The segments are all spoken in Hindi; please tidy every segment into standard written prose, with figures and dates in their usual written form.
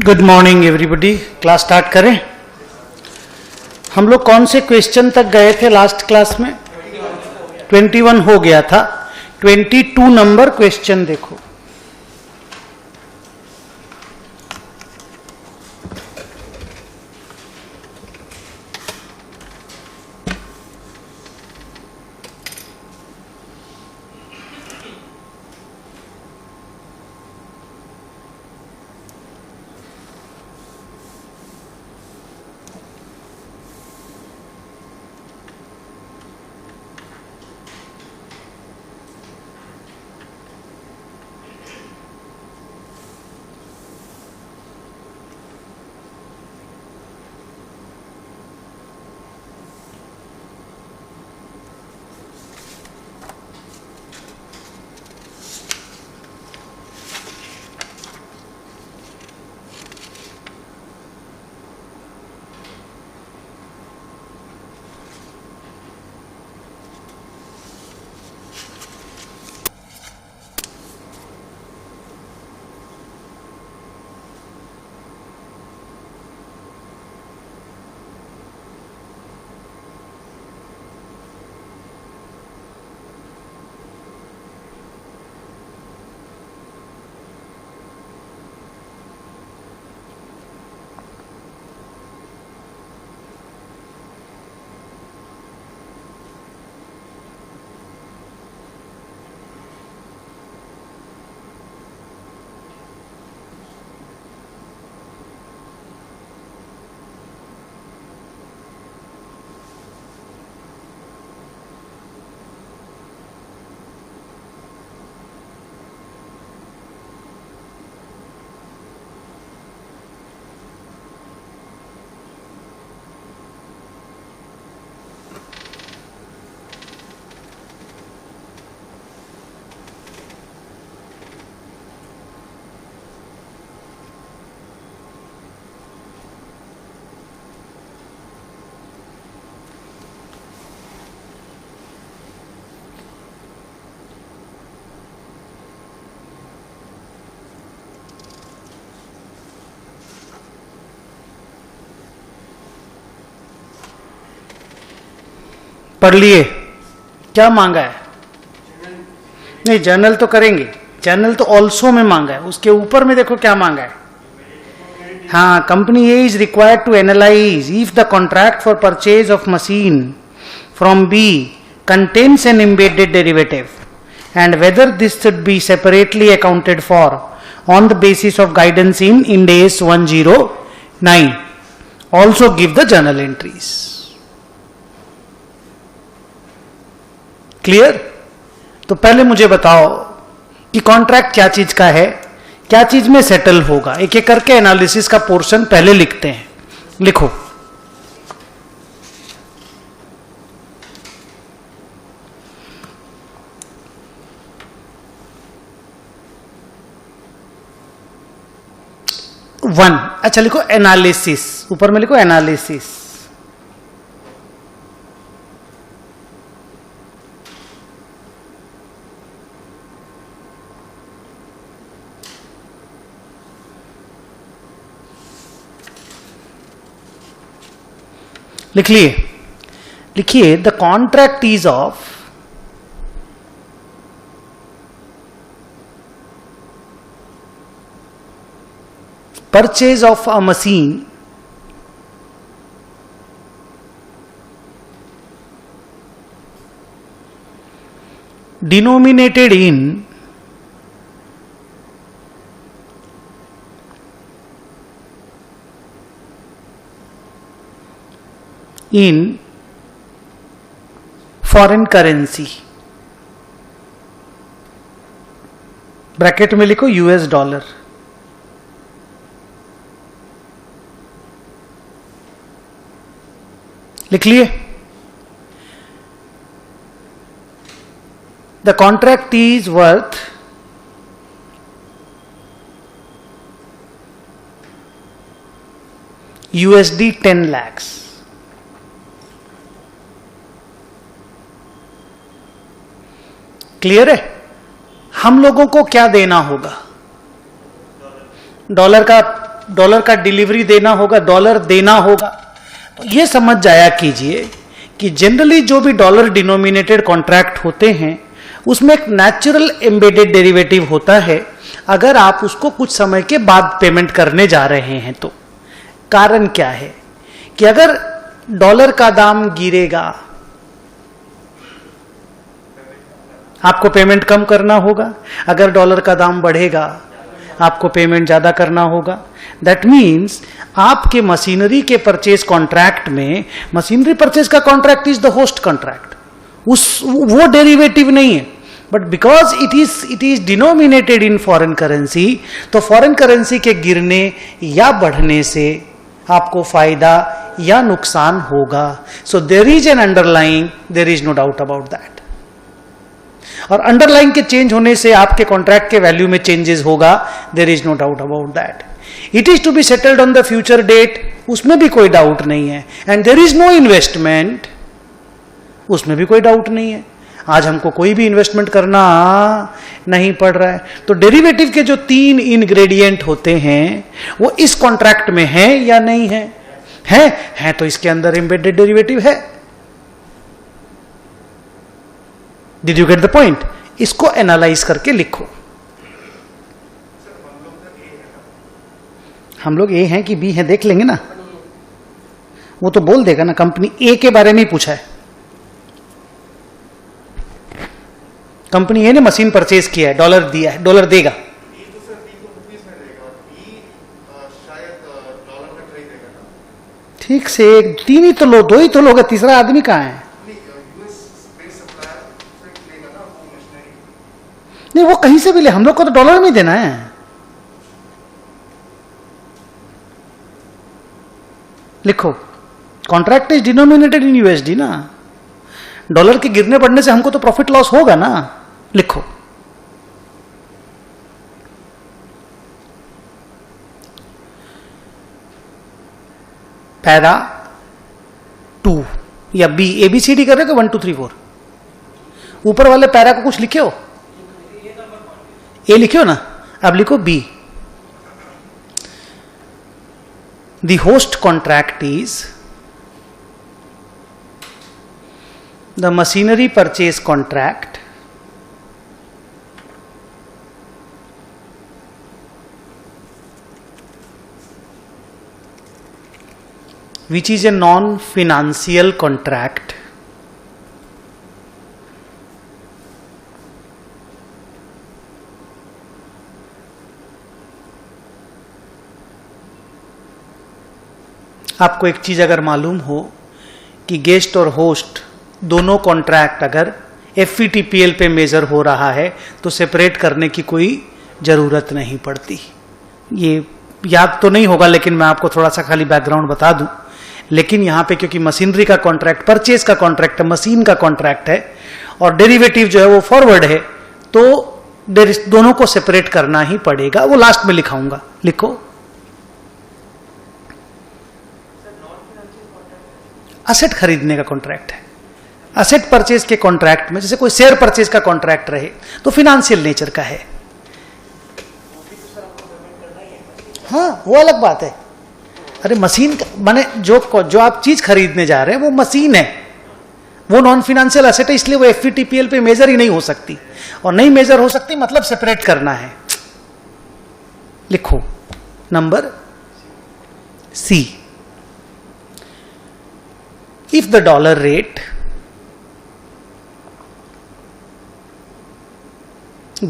Good morning everybody. Class start करें। हम लोग कौन से क्वेश्चन तक गए थे लास्ट क्लास में? 21 हो गया था। 22 नंबर क्वेश्चन देखो। पढ़ लिए? क्या मांगा है? नहीं, जर्नल तो करेंगे। जर्नल तो ऑल्सो में मांगा है। उसके ऊपर में देखो क्या मांगा है। हाँ, company A is required to analyse if the contract for purchase of machine from B contains an embedded derivative and whether this should be separately accounted for on the basis of guidance in Ind AS 109। Also give the journal entries. Clear? तो पहले मुझे बताओ कि कॉन्ट्रैक्ट क्या चीज का है, क्या चीज में सेटल होगा। एक एक करके एनालिसिस का पोर्शन पहले लिखते हैं। लिखो। वन। अच्छा लिखो एनालिसिस। ऊपर में लिखो एनालिसिस। लिख लिए? लिखिए the contract is of purchase of a machine denominated in foreign currency. Bracket में लिखो US डॉलर। लिख लिए? The contract is worth USD 10 lakhs। Clear है? हम लोगों को क्या देना होगा? डॉलर का डॉलर का डिलीवरी देना होगा, डॉलर देना होगा। तो ये समझ जाया कीजिए कि जनरली जो भी डॉलर डिनोमिनेटेड कॉन्ट्रैक्ट होते हैं उसमें एक नेचुरल एम्बेडेड डेरिवेटिव होता है अगर आप उसको कुछ समय के बाद पेमेंट करने जा रहे हैं तो। कारण क्या है कि अगर डॉलर का दाम गिरेगा आपको पेमेंट कम करना होगा, अगर डॉलर का दाम बढ़ेगा आपको पेमेंट ज्यादा करना होगा। दैट मीन्स आपके मशीनरी के परचेज कॉन्ट्रैक्ट में, मशीनरी परचेज का contract is the host contract, वो डेरिवेटिव नहीं है, but because it is denominated in foreign currency, तो फॉरेन करेंसी के गिरने या बढ़ने से आपको फायदा या नुकसान होगा। So there is an underlying, there is no doubt about that. और अंडरलाइन के चेंज होने से आपके कॉन्ट्रैक्ट के वैल्यू में चेंजेस होगा, there is no doubt about that. It is to be settled on the future date, उसमें भी कोई डाउट नहीं है। And there is no investment, उसमें भी कोई डाउट नहीं है। आज हमको कोई भी इन्वेस्टमेंट करना नहीं पड़ रहा है। तो डेरिवेटिव के जो 3 इंग्रेडिएंट होते हैं वो इस कॉन्ट्रैक्ट में है या नहीं है? है तो इसके अंदर एम्बेडेड डेरिवेटिव है। Did you get the point? इसको एनालाइज करके लिखो। हम लोग ए हैं कि बी हैं देख लेंगे ना, वो तो बोल देगा ना। कंपनी ए के बारे में ही पूछा है। कंपनी ए ने मशीन परचेज किया है, डॉलर दिया है, डॉलर देगा। ठीक से 3 ही तो लो, 2 ही तो लोग, तीसरा आदमी कहाँ है? नहीं, वो कहीं से भी ले, हम लोग को तो डॉलर में देना है। लिखो, contract is denominated in USD ना, डॉलर के गिरने पड़ने से हमको तो प्रॉफिट लॉस होगा ना। लिखो, पैरा 2 या बी, एबीसीडी कर रहे हो 1 2 3 4, ऊपर वाले पैरा को कुछ लिखे हो? ए लिखे हो ना, अब लिखो B. The host contract is the machinery purchase contract which is a non-financial contract आपको एक चीज अगर मालूम हो कि गेस्ट और होस्ट दोनों कॉन्ट्रैक्ट अगर एफईटीपीएल पे मेजर हो रहा है तो सेपरेट करने की कोई जरूरत नहीं पड़ती। ये याद तो नहीं होगा लेकिन मैं आपको थोड़ा सा खाली बैकग्राउंड बता दूं। लेकिन यहां पे क्योंकि मशीनरी का कॉन्ट्रैक्ट, परचेज का कॉन्ट्रैक्ट है, मशीन का कॉन्ट्रैक्ट है और डेरिवेटिव जो है वो फॉरवर्ड है, तो दोनों को सेपरेट करना ही पड़ेगा। वो लास्ट में लिखाऊंगा, लिखो। असेट खरीदने का कॉन्ट्रैक्ट है। असेट परचेज के कॉन्ट्रैक्ट में जैसे कोई शेयर परचेज का कॉन्ट्रैक्ट रहे तो फिनेंशियल नेचर का है। हाँ, वो अलग बात है। अरे मशीन माने जो आप चीज खरीदने जा रहे हैं वो मशीन है, वो नॉन फिनेंशियल असेट है, इसलिए वो एफईटीपीएल पे मेजर ही नहीं हो सकती, और नहीं मेजर हो सकती मतलब सेपरेट करना है। लिखो number C. If the dollar rate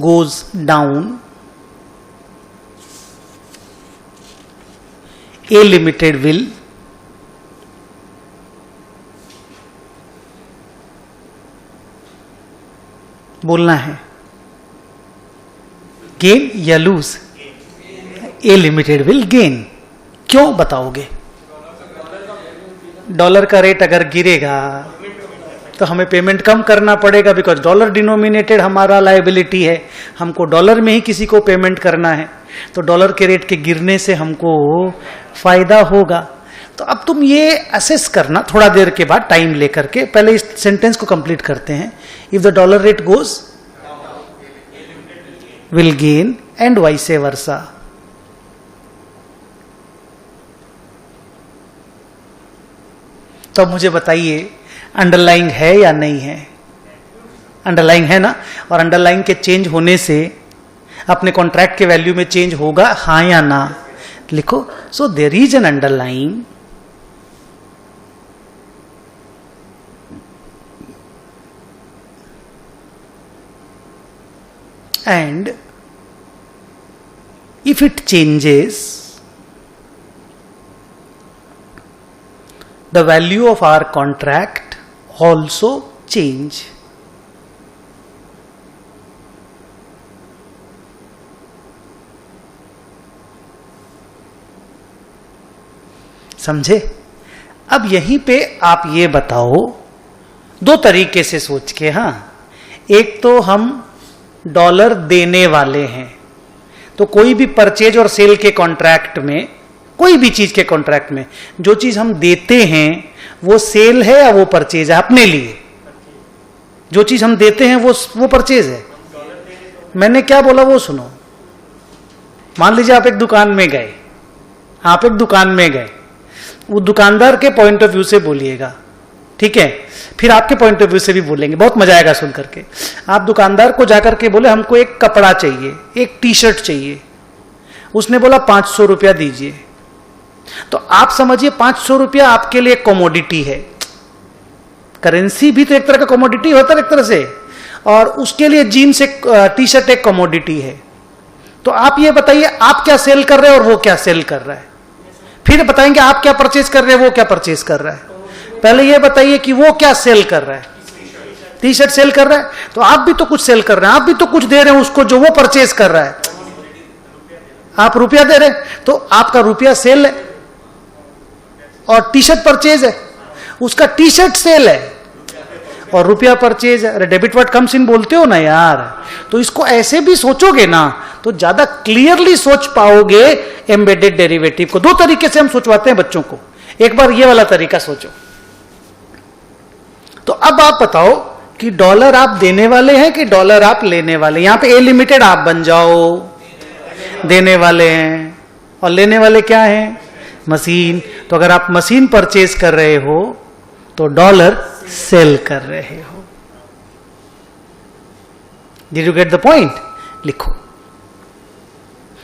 goes down, A Limited will बोलना है गेन या loose? A Limited will gain। क्यों बताओगे? डॉलर का रेट अगर गिरेगा तो हमें पेमेंट कम करना पड़ेगा, बिकॉज डॉलर डिनोमिनेटेड हमारा लायबिलिटी है, हमको डॉलर में ही किसी को पेमेंट करना है, तो डॉलर के रेट के गिरने से हमको फायदा होगा। तो अब तुम ये असेस करना थोड़ा देर के बाद टाइम लेकर के, पहले इस सेंटेंस को कंप्लीट करते हैं। If the dollar rate goes will gain and vice versa. तो मुझे बताइए अंडरलाइंग है या नहीं है? अंडरलाइंग है ना, और अंडरलाइंग के चेंज होने से अपने कॉन्ट्रैक्ट के वैल्यू में चेंज होगा, हाँ या ना? लिखो, so there is an underlying and if it changes, the value of our contract also change. समझे? अब यहीं पे आप ये बताओ, दो तरीके से सोच के, हाँ, एक तो हम डॉलर देने वाले हैं, तो कोई भी परचेज और सेल के कॉन्ट्रैक्ट में, कोई भी चीज के कॉन्ट्रैक्ट में जो चीज हम देते हैं वो सेल है या वो परचेज है? अपने लिए जो चीज हम देते हैं वो परचेज है। मैंने क्या बोला वो सुनो। मान लीजिए आप एक दुकान में गए, वो दुकानदार के पॉइंट ऑफ व्यू से बोलिएगा, ठीक है? फिर आपके पॉइंट ऑफ व्यू से भी बोलेंगे, बहुत मजा आएगा सुन करके। आप दुकानदार को जाकर के बोले हमको एक कपड़ा चाहिए, एक टी शर्ट चाहिए, उसने बोला 500 रुपया दीजिए, तो आप समझिए 500 रुपया आपके लिए कमोडिटी है। करेंसी भी तो एक तरह का कमोडिटी होता है एक तरह से, और उसके लिए जीन्स एक टी शर्ट एक कमोडिटी है। तो आप ये बताइए आप क्या सेल कर रहे हैं और वो क्या सेल कर रहा है, फिर बताएंगे आप क्या परचेज कर रहे हैं वो क्या परचेज कर रहा है। पहले ये बताइए कि वो क्या सेल कर रहा है, टी शर्ट सेल कर रहा है, तो आप भी तो कुछ सेल कर रहे हैं, आप भी तो कुछ दे रहे हैं उसको जो वो परचेज कर रहा है। आप रुपया दे रहे हैं तो आपका रुपया सेल है और टी शर्ट परचेज है, उसका टी शर्ट सेल है और रुपया परचेज है। अरे डेबिट वर्ड कम्स इन बोलते हो ना यार, तो इसको ऐसे भी सोचोगे ना तो ज्यादा क्लियरली सोच पाओगे एम्बेडेड डेरिवेटिव को। दो तरीके से हम सोचवाते हैं बच्चों को, एक बार ये वाला तरीका सोचो। तो अब आप बताओ कि डॉलर आप देने वाले हैं कि डॉलर आप लेने वाले? यहां पे ए लिमिटेड आप बन जाओ, देने वाले हैं, और लेने वाले क्या हैं? मशीन। तो अगर आप मशीन परचेज कर रहे हो तो डॉलर सेल कर रहे हो। Did you get the point? लिखो।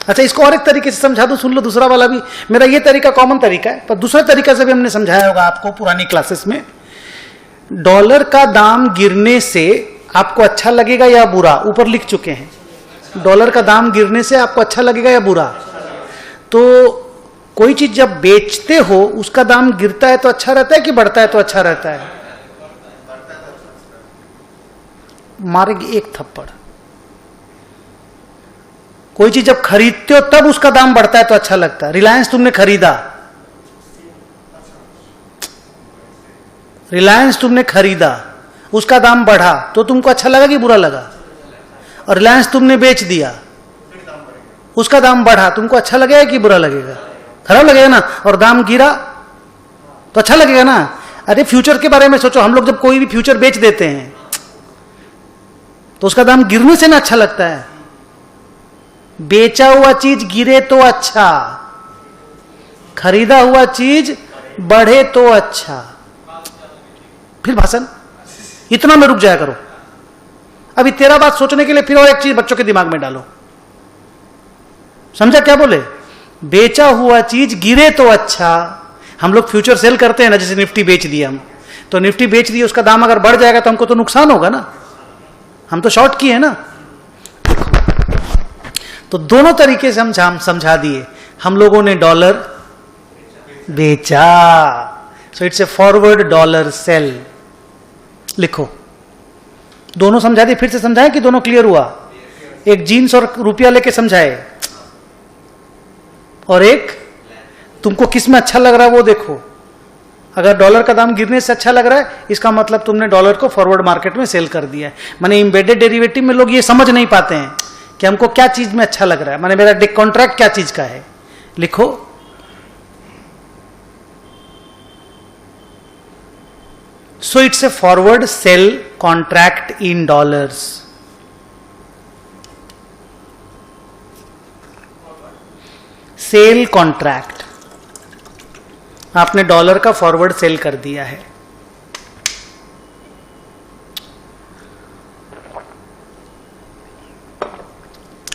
अच्छा, इसको और एक तरीके से समझा दो, सुन लो दूसरा वाला भी। मेरा ये तरीका कॉमन तरीका है, पर दूसरे तरीका से भी हमने समझाया होगा आपको पुरानी क्लासेस में। डॉलर का दाम गिरने से आपको अच्छा लगेगा या बुरा? ऊपर लिख चुके हैं, डॉलर का दाम गिरने से आपको अच्छा लगेगा या बुरा? तो कोई चीज जब बेचते हो उसका दाम गिरता है तो अच्छा रहता है कि बढ़ता है तो अच्छा रहता है? मारेगी एक थप्पड़। कोई चीज जब खरीदते हो तब उसका दाम बढ़ता है तो अच्छा लगता है। रिलायंस तुमने खरीदा, उसका दाम बढ़ा तो तुमको अच्छा लगा कि बुरा लगा? और रिलायंस तुमने बेच दिया, उसका दाम बढ़ा, तुमको अच्छा लगेगा कि बुरा लगेगा? खराब लगेगा ना। और दाम गिरा तो अच्छा लगेगा ना। अरे फ्यूचर के बारे में सोचो, हम लोग जब कोई भी फ्यूचर बेच देते हैं तो उसका दाम गिरने से ना अच्छा लगता है। बेचा हुआ चीज गिरे तो अच्छा, खरीदा हुआ चीज बढ़े तो अच्छा। फिर भाषण इतना में रुक जाया करो। अभी तेरा बात सोचने के लिए फिर और एक चीज बच्चों के दिमाग में डालो। समझा क्या बोले? बेचा हुआ चीज गिरे तो अच्छा। हम लोग फ्यूचर सेल करते हैं ना, जैसे निफ्टी बेच दिया हम, तो निफ्टी बेच दिया, उसका दाम अगर बढ़ जाएगा तो हमको तो नुकसान होगा ना, हम तो शॉर्ट किए हैं ना। तो दोनों तरीके से हम समझा दिए। हम लोगों ने डॉलर बेचा, so it's a forward dollar sale. लिखो, दोनों समझा दिए। फिर से समझाएं कि दोनों क्लियर हुआ? एक जीन्स और रुपया लेके समझाए, और एक तुमको किस में अच्छा लग रहा है वो देखो। अगर डॉलर का दाम गिरने से अच्छा लग रहा है, इसका मतलब तुमने डॉलर को फॉरवर्ड मार्केट में सेल कर दिया है। माने एम्बेडेड डेरिवेटिव में लोग ये समझ नहीं पाते हैं कि हमको क्या चीज में अच्छा लग रहा है, माने मेरा कॉन्ट्रैक्ट क्या चीज का है। लिखो, so it's a forward sale contract in dollars. Sale contract आपने डॉलर का फॉरवर्ड सेल कर दिया है।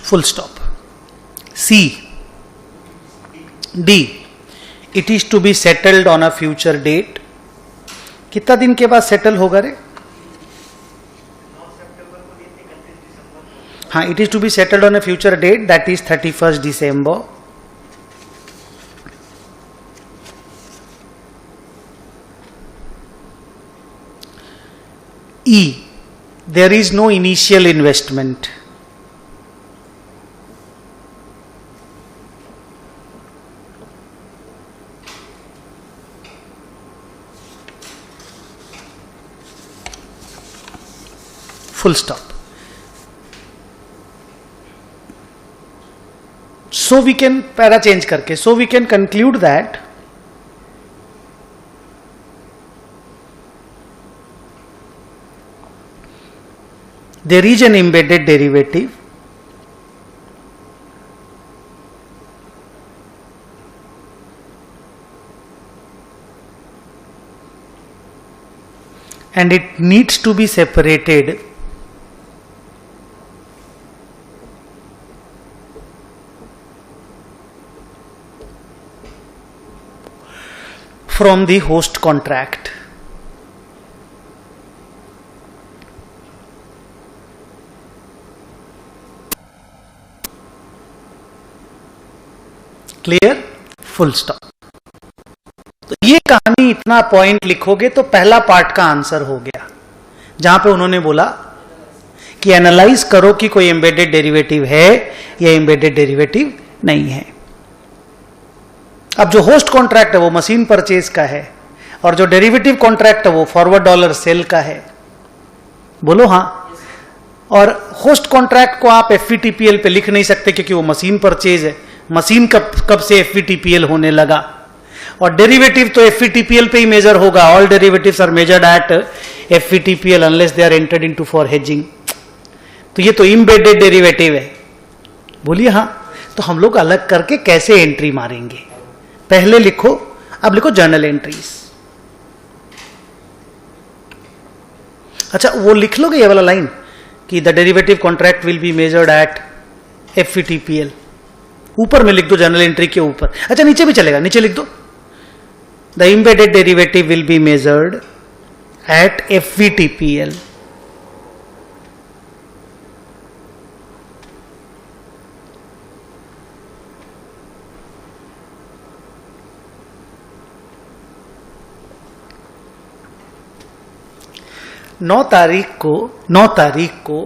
Full stop. C D, it is to be settled on a future date. कितना दिन के बाद सेटल होगा रे? हाँ, it is to be settled on a future date, that is 31 December। E, there is no initial investment। Full stop. So we can para change करके, so we can conclude that there is an embedded derivative and it needs to be separated from the host contract। Clear? Full stop. तो ये कहानी, इतना पॉइंट लिखोगे तो पहला पार्ट का आंसर हो गया, जहां पे उन्होंने बोला कि एनालाइज करो कि कोई एम्बेडेड डेरिवेटिव है या एम्बेडेड डेरिवेटिव नहीं है। अब जो होस्ट कॉन्ट्रैक्ट है वो मशीन परचेज का है, और जो डेरिवेटिव कॉन्ट्रैक्ट है वो फॉरवर्ड डॉलर सेल का है। बोलो हाँ। और होस्ट कॉन्ट्रैक्ट को आप FVTPL पे लिख नहीं सकते क्योंकि वो मशीन परचेज है। मशीन कब से FVTPL होने लगा? और डेरिवेटिव तो FVTPL पे ही मेजर होगा। All derivatives are measured at FVTPL unless they are entered into for hedging. तो ये तो इम्बेडेड डेरिवेटिव है। बोलिए हाँ। तो हम लोग अलग करके कैसे एंट्री मारेंगे? पहले लिखो, अब लिखो जर्नल एंट्रीज। अच्छा, वो लिख लोगे ये वाला लाइन कि the derivative contract will be measured at FVTPL। ऊपर में लिख दो जर्नल एंट्री के ऊपर। अच्छा, नीचे भी चलेगा, नीचे लिख दो the embedded derivative will be measured at FVTPL। नौ तारीख को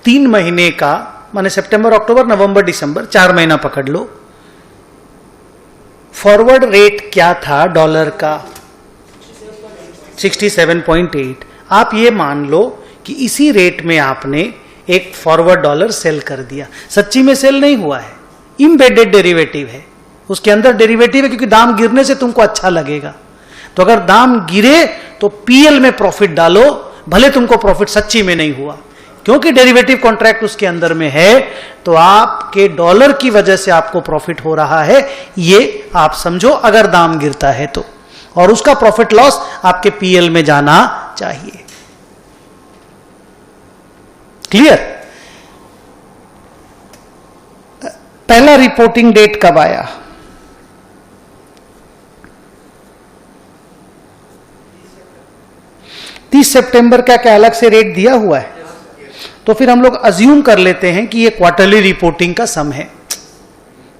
3 महीने का, माने सितंबर, अक्टूबर, नवंबर, दिसंबर, 4 महीना पकड़ लो। फॉरवर्ड रेट क्या था डॉलर का? 67.8। आप ये मान लो कि इसी रेट में आपने एक फॉरवर्ड डॉलर सेल कर दिया। सच्ची में सेल नहीं हुआ है, इम्बेडेड डेरिवेटिव है। उसके अंदर डेरिवेटिव है क्योंकि दाम गिरने से तुमको अच्छा लगेगा। तो अगर दाम गिरे तो PL में प्रॉफिट डालो, भले तुमको प्रॉफिट सच्ची में नहीं हुआ, क्योंकि डेरिवेटिव कॉन्ट्रैक्ट उसके अंदर में है। तो आपके डॉलर की वजह से आपको प्रॉफिट हो रहा है, ये आप समझो अगर दाम गिरता है तो। और उसका प्रॉफिट लॉस आपके PL में जाना चाहिए। क्लियर? पहला रिपोर्टिंग डेट कब आया? 30 सितंबर का क्या अलग से रेट दिया हुआ है? तो फिर हम लोग अज्यूम कर लेते हैं कि ये क्वार्टरली रिपोर्टिंग का सम है।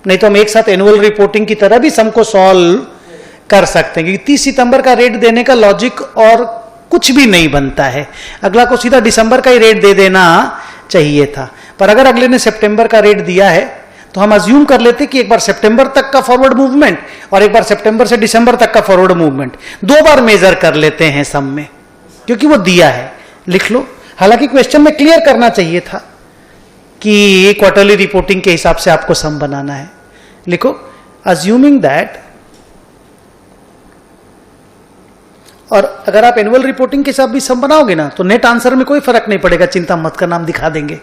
नहीं तो हम एक साथ एनुअल रिपोर्टिंग की तरह भी सम को सॉल्व कर सकते हैं, क्योंकि 30 सितंबर का रेट देने का लॉजिक और कुछ भी नहीं बनता है। अगला को सीधा दिसंबर का ही रेट दे देना चाहिए था। पर अगर अगले ने सितंबर का रेट दिया है तो हम अज्यूम कर लेते कि एक बार सितंबर तक का फॉरवर्ड मूवमेंट और एक बार सितंबर से दिसंबर तक का फॉरवर्ड मूवमेंट, 2 बार मेजर कर लेते हैं सम में, क्योंकि वो दिया है। लिख लो। हालांकि क्वेश्चन में क्लियर करना चाहिए था कि क्वार्टरली रिपोर्टिंग के हिसाब से आपको सम बनाना है। लिखो अज्यूमिंग दैट, और अगर आप एनुअल रिपोर्टिंग के हिसाब भी सम बनाओगे ना तो नेट आंसर में कोई फर्क नहीं पड़ेगा, चिंता मत करना, हम दिखा देंगे।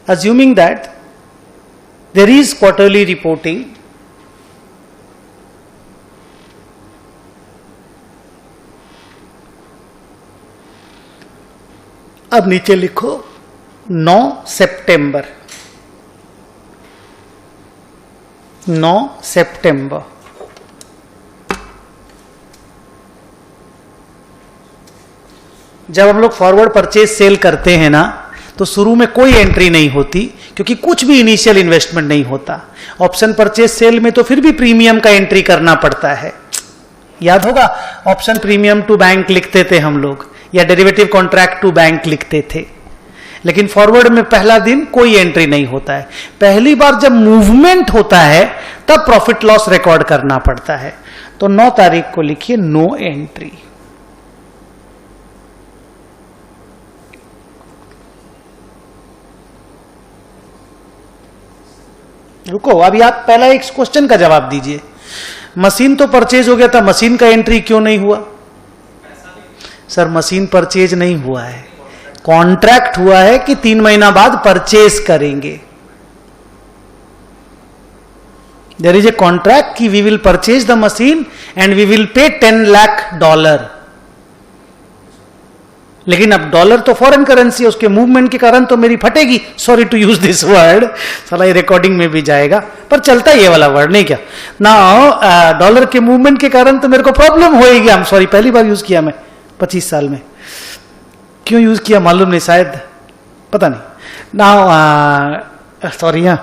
Assuming that there is quarterly reporting अब नीचे लिखो 9 सितंबर, 9 सितंबर। जब हम लोग फॉरवर्ड परचेज सेल करते हैं ना, तो शुरू में कोई एंट्री नहीं होती, क्योंकि कुछ भी इनिशियल इन्वेस्टमेंट नहीं होता। ऑप्शन परचेज सेल में तो फिर भी प्रीमियम का एंट्री करना पड़ता है, याद होगा, ऑप्शन प्रीमियम टू बैंक लिखते थे हम लोग, या डेरिवेटिव कॉन्ट्रैक्ट टू बैंक लिखते थे। लेकिन फॉरवर्ड में पहला दिन कोई एंट्री नहीं होता है। पहली बार जब मूवमेंट होता है तब प्रॉफिट लॉस रिकॉर्ड करना पड़ता है। तो 9 तारीख को लिखिए नो एंट्री। रुको, अभी आप पहला एक क्वेश्चन का जवाब दीजिए। मशीन तो परचेज हो गया था, मशीन का एंट्री क्यों नहीं हुआ? सर मशीन परचेज नहीं हुआ है, कॉन्ट्रैक्ट हुआ है कि 3 महीना बाद परचेज करेंगे। देयर इज ए कॉन्ट्रैक्ट कि we will purchase the machine and we will pay $10 lakh. लेकिन अब डॉलर तो फॉरेन करेंसी है, उसके मूवमेंट के कारण तो मेरी फटेगी। Sorry to use this word, साला ये रिकॉर्डिंग में भी जाएगा, पर चलता है ये वाला वर्ड, नहीं क्या ना। डॉलर के मूवमेंट के कारण तो मेरे को प्रॉब्लम होएगी। आई एम सॉरी, पहली बार यूज किया मैं 25 साल में, क्यों यूज किया मालूम नहीं, शायद पता नहीं ना। सॉरी, हाँ,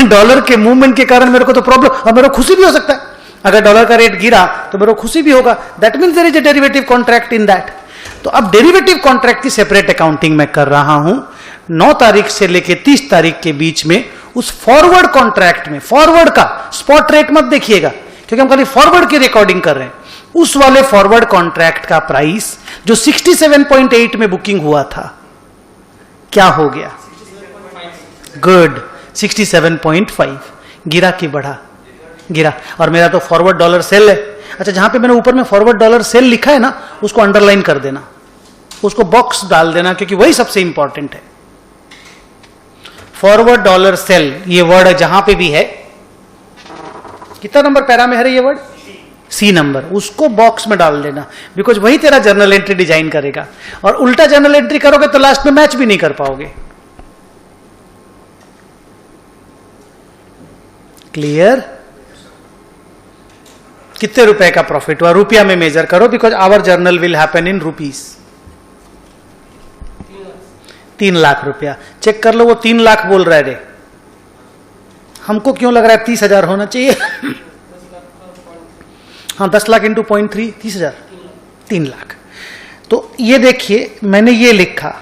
डॉलर के मूवमेंट के कारण मेरे को तो प्रॉब्लम, और मेरे को खुशी भी हो सकता है। अगर डॉलर का रेट गिरा तो मेरे को खुशी भी होगा। That means there is a derivative contract in that. तो अब डेरिवेटिव कॉन्ट्रैक्ट की सेपरेट अकाउंटिंग में कर रहा हूं। 9 तारीख से लेके 30 तारीख के बीच में उस फॉरवर्ड कॉन्ट्रैक्ट में, फॉरवर्ड का स्पॉट रेट मत देखिएगा, क्योंकि हम खाली फॉरवर्ड की रिकॉर्डिंग कर रहे हैं। उस वाले फॉरवर्ड कॉन्ट्रैक्ट का प्राइस जो 67.8 में बुकिंग हुआ था, क्या हो गया? गुड, 67.5। गिरा कि बढ़ा? गिरा। और मेरा तो फॉरवर्ड डॉलर सेल है। अच्छा, जहां पे मैंने ऊपर में फॉरवर्ड डॉलर सेल लिखा है ना, उसको अंडरलाइन कर देना, उसको बॉक्स डाल देना, क्योंकि वही सबसे इंपॉर्टेंट है। फॉरवर्ड डॉलर सेल ये वर्ड है, जहां पे भी है, कितना नंबर पैरा में है ये वर्ड? सी नंबर, उसको बॉक्स में डाल देना, बिकॉज वही तेरा जर्नल एंट्री डिजाइन करेगा। और उल्टा जर्नल एंट्री करोगे तो लास्ट में मैच भी नहीं कर पाओगे। क्लियर? कितने रुपए का प्रॉफिट हुआ? रुपया में मेजर करो, because our journal will happen in rupees. 3 lakh रुपया। चेक कर लो, वो 3 लाख बोल रहा है रे, हमको क्यों लग रहा है 30,000 होना चाहिए। हाँ, 10 लाख इंटू 0.3, 30,000, 3 लाख। तो ये देखिए, मैंने ये लिखा,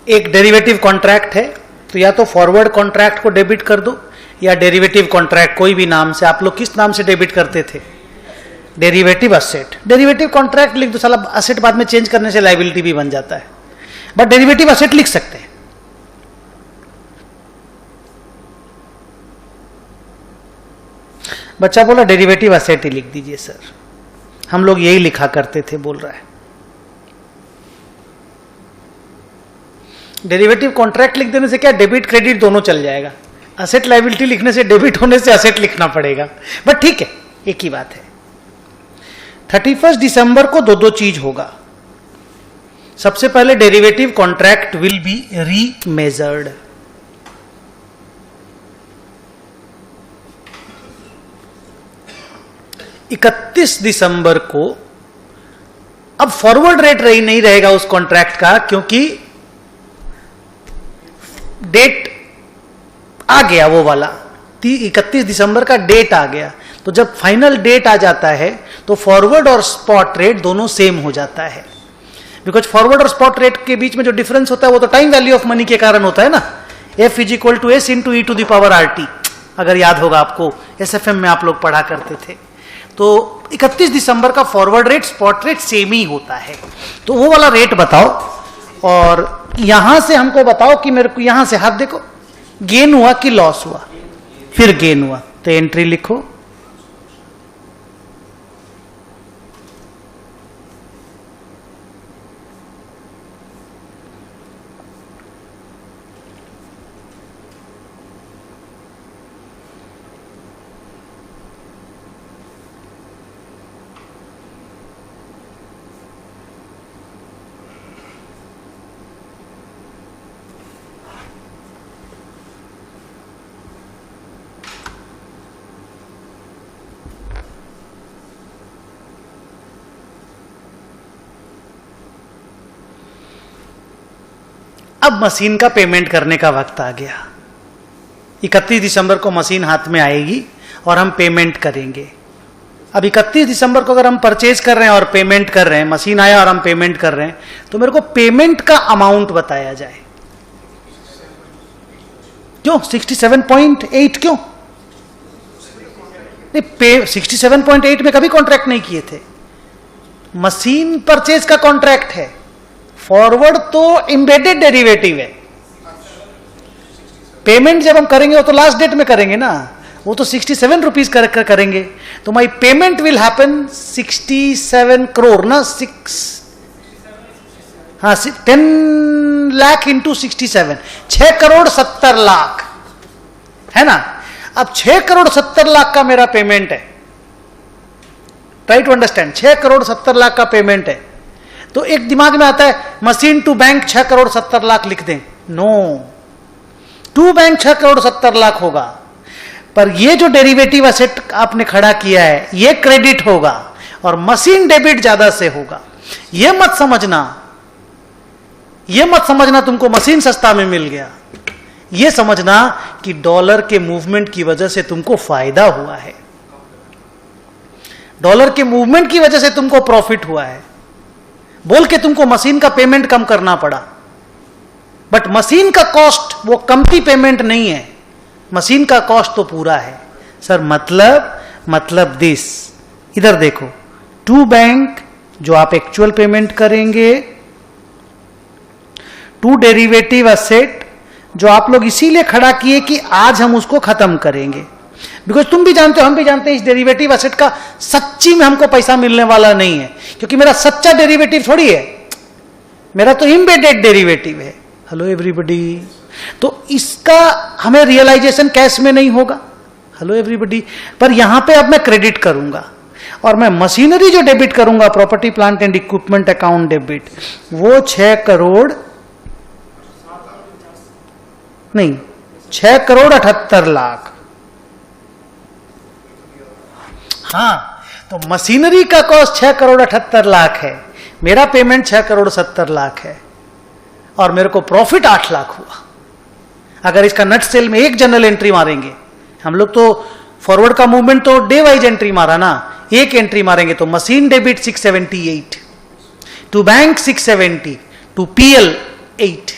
एक डेरिवेटिव कॉन्ट्रैक्ट है, तो या तो फॉरवर्ड कॉन्ट्रैक्ट को डेबिट कर दो, या डेरिवेटिव कॉन्ट्रैक्ट कोई भी नाम से। आप लोग किस नाम से डेबिट करते थे? Derivative asset. डेरिवेटिव कॉन्ट्रैक्ट लिख दो, साला असेट बाद में चेंज करने से लायबिलिटी भी बन जाता है, बट डेरिवेटिव असेट लिख सकते हैं। बच्चा बोला डेरिवेटिव असेट ही लिख दीजिए सर, हम लोग यही लिखा करते थे, बोल रहा है। डेरिवेटिव कॉन्ट्रैक्ट लिख देने से क्या, डेबिट क्रेडिट दोनों चल जाएगा। असेट लायबिलिटी लिखने से, डेबिट होने से असेट लिखना पड़ेगा, बट ठीक है, एक ही बात है। 31 दिसंबर को दो चीज होगा। सबसे पहले डेरिवेटिव कॉन्ट्रैक्ट विल बी रीमेजर्ड। इकतीस दिसंबर को अब फॉरवर्ड रेट नहीं रहेगा उस कॉन्ट्रैक्ट का, क्योंकि डेट आ गया, वो वाला 31 दिसंबर का डेट आ गया। तो जब फाइनल डेट आ जाता है तो फॉरवर्ड और स्पॉट रेट दोनों सेम हो जाता है, बिकॉज फॉरवर्ड और स्पॉट रेट के बीच में जो डिफरेंस होता है वो तो टाइम वैल्यू ऑफ मनी के कारण होता है ना। F = S × E⁻RT, अगर याद होगा आपको, SFM में आप लोग पढ़ा करते थे। तो 31 दिसंबर का forward rate spot rate same ही होता है, तो वो वाला रेट बताओ। और यहां से हमको बताओ कि मेरे को यहां से हाथ देखो, गेन हुआ कि लॉस हुआ, फिर गेन हुआ, तो एंट्री लिखो। अब मशीन का पेमेंट करने का वक्त आ गया। 31 दिसंबर को मशीन हाथ में आएगी और हम पेमेंट करेंगे। अब 31 दिसंबर को अगर हम परचेज कर रहे हैं और पेमेंट कर रहे हैं, मशीन आया और हम पेमेंट कर रहे हैं, तो मेरे को पेमेंट का अमाउंट बताया जाए। क्यों 67.8? क्यों नहीं, 67.8 में कभी कॉन्ट्रैक्ट नहीं किए थे, मशीन परचेज का कॉन्ट्रैक्ट है। फॉरवर्ड तो एम्बेडेड डेरिवेटिव है, पेमेंट जब हम करेंगे वो तो लास्ट डेट में करेंगे ना, वो तो 67 रुपीज करेंगे, तो माई पेमेंट विल हैपन 67 करोड़ ना, 10 लाख इंटू 67, 6 करोड़ 70 लाख है ना। अब 6 करोड़ 70 लाख का मेरा पेमेंट है, try to understand, 6 crore 70 lakh का पेमेंट है। तो एक दिमाग में आता है machine to bank 6 crore 70 lakh लिख दें, no, to bank 6 crore 70 lakh होगा, पर ये जो डेरिवेटिव एसेट आपने खड़ा किया है ये क्रेडिट होगा और मशीन डेबिट ज्यादा से होगा। ये मत समझना तुमको मशीन सस्ता में मिल गया, ये समझना कि डॉलर के मूवमेंट की वजह से तुमको फायदा हुआ है, डॉलर के मूवमेंट की वजह से तुमको प्रॉफिट हुआ है। बोल के तुमको मशीन का पेमेंट कम करना पड़ा, बट मशीन का कॉस्ट वो कमती पेमेंट नहीं है, मशीन का कॉस्ट तो पूरा है। सर मतलब दिस, इधर देखो, टू बैंक जो आप एक्चुअल पेमेंट करेंगे, टू डेरिवेटिव एसेट जो आप लोग इसीलिए खड़ा किए कि आज हम उसको खत्म करेंगे, बिकॉज तुम भी जानते हो हम भी जानते हैं इस डेरिवेटिव एसेट का सच्ची में हमको पैसा मिलने वाला नहीं है, क्योंकि मेरा सच्चा डेरिवेटिव थोड़ी है, मेरा तो एम्बेडेड डेरिवेटिव है। हेलो एवरीबॉडी, तो इसका हमें रियलाइजेशन कैश में नहीं होगा। हेलो एवरीबॉडी, पर यहां पे अब मैं क्रेडिट करूंगा और मैं मशीनरी जो डेबिट करूंगा, property plant and equipment account debit, वो 6 करोड़ नहीं 6 करोड़ 78 लाख। हाँ, तो मशीनरी का कॉस्ट 6 करोड़ 78 लाख है, मेरा पेमेंट 6 करोड़ 70 लाख है और मेरे को प्रॉफिट 8 लाख हुआ। अगर इसका नट सेल में एक जनरल एंट्री मारेंगे, हम लोग तो फॉरवर्ड का मूवमेंट तो डे वाइज एंट्री मारा ना, एक एंट्री मारेंगे तो machine debit 678, to bank 670, to PL 8।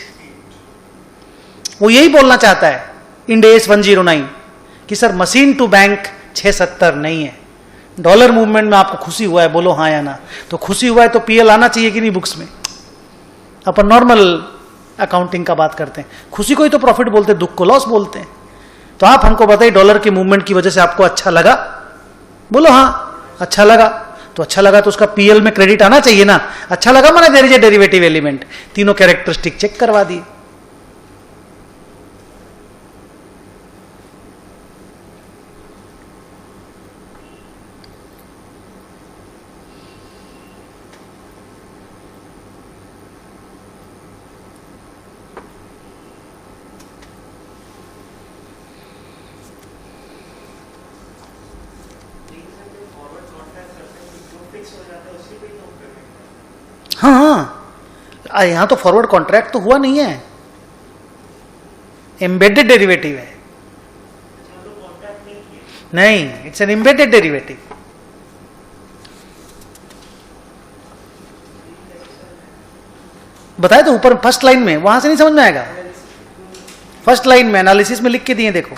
वो यही बोलना चाहता है इंड AS 109 कि सर मशीन टू बैंक 670 नहीं है। डॉलर मूवमेंट में आपको खुशी हुआ है, बोलो हाँ या ना। तो खुशी हुआ है तो पीएल आना चाहिए कि नहीं बुक्स में। अपन नॉर्मल अकाउंटिंग का बात करते हैं, खुशी को ही तो प्रॉफिट बोलते हैं, दुख को लॉस बोलते हैं। तो आप हमको बताइए डॉलर के मूवमेंट की वजह से आपको अच्छा लगा, बोलो हाँ अच्छा लगा। तो अच्छा लगा तो उसका पीएल में क्रेडिट आना चाहिए ना। अच्छा लगा माना there is a derivative element, तीनों कैरेक्टरिस्टिक चेक करवा दिए। हाँ, यहां तो फॉरवर्ड कॉन्ट्रैक्ट तो हुआ नहीं है, एम्बेडेड डेरिवेटिव है। नहीं, इट्स एन एम्बेडेड डेरिवेटिव। बताए तो ऊपर फर्स्ट लाइन में, वहां से नहीं समझ में आएगा। फर्स्ट लाइन में एनालिसिस में लिख के दिए, देखो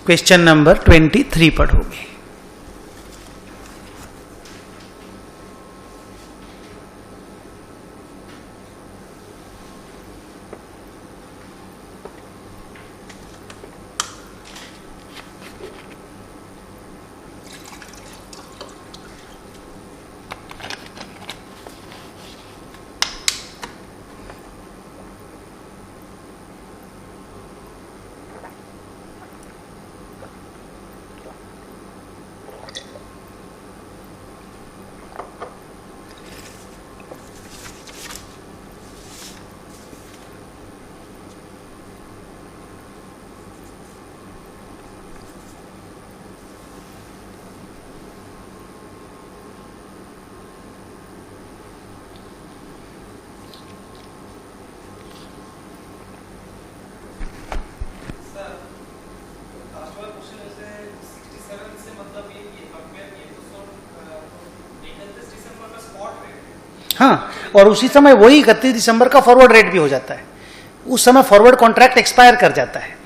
क्वेश्चन नंबर 23 पढ़ोगे। हाँ, और उसी समय वही 31 दिसंबर का फॉरवर्ड रेट भी हो जाता है, उस समय फॉरवर्ड कॉन्ट्रैक्ट एक्सपायर कर जाता है।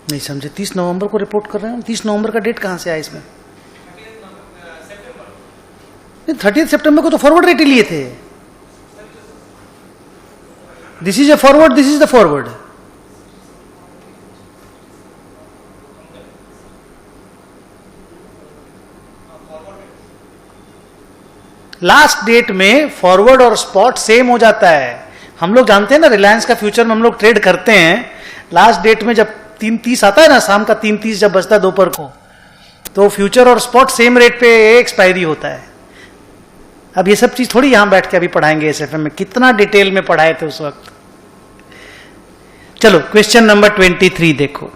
नहीं समझे, 30 नवंबर को रिपोर्ट कर रहे हैं। 30 नवंबर का डेट कहां से आया इसमें? 30 सितंबर को तो फॉरवर्ड रेट ही लिए थे। This is a forward, this is the forward. Last date में फॉरवर्ड और स्पॉट सेम हो जाता है। हम लोग जानते हैं ना, रिलायंस का फ्यूचर में हम लोग ट्रेड करते हैं। लास्ट डेट में जब 3:30 आता है ना, शाम का 3:30 जब बजता है दोपहर को, तो फ्यूचर और स्पॉट सेम रेट पे एक्सपायरी होता है। अब ये सब चीज थोड़ी यहां बैठ के अभी पढ़ाएंगे एसएफएम में, कितना डिटेल में पढ़ाए थे उस वक्त। चलो क्वेश्चन नंबर 23 देखो।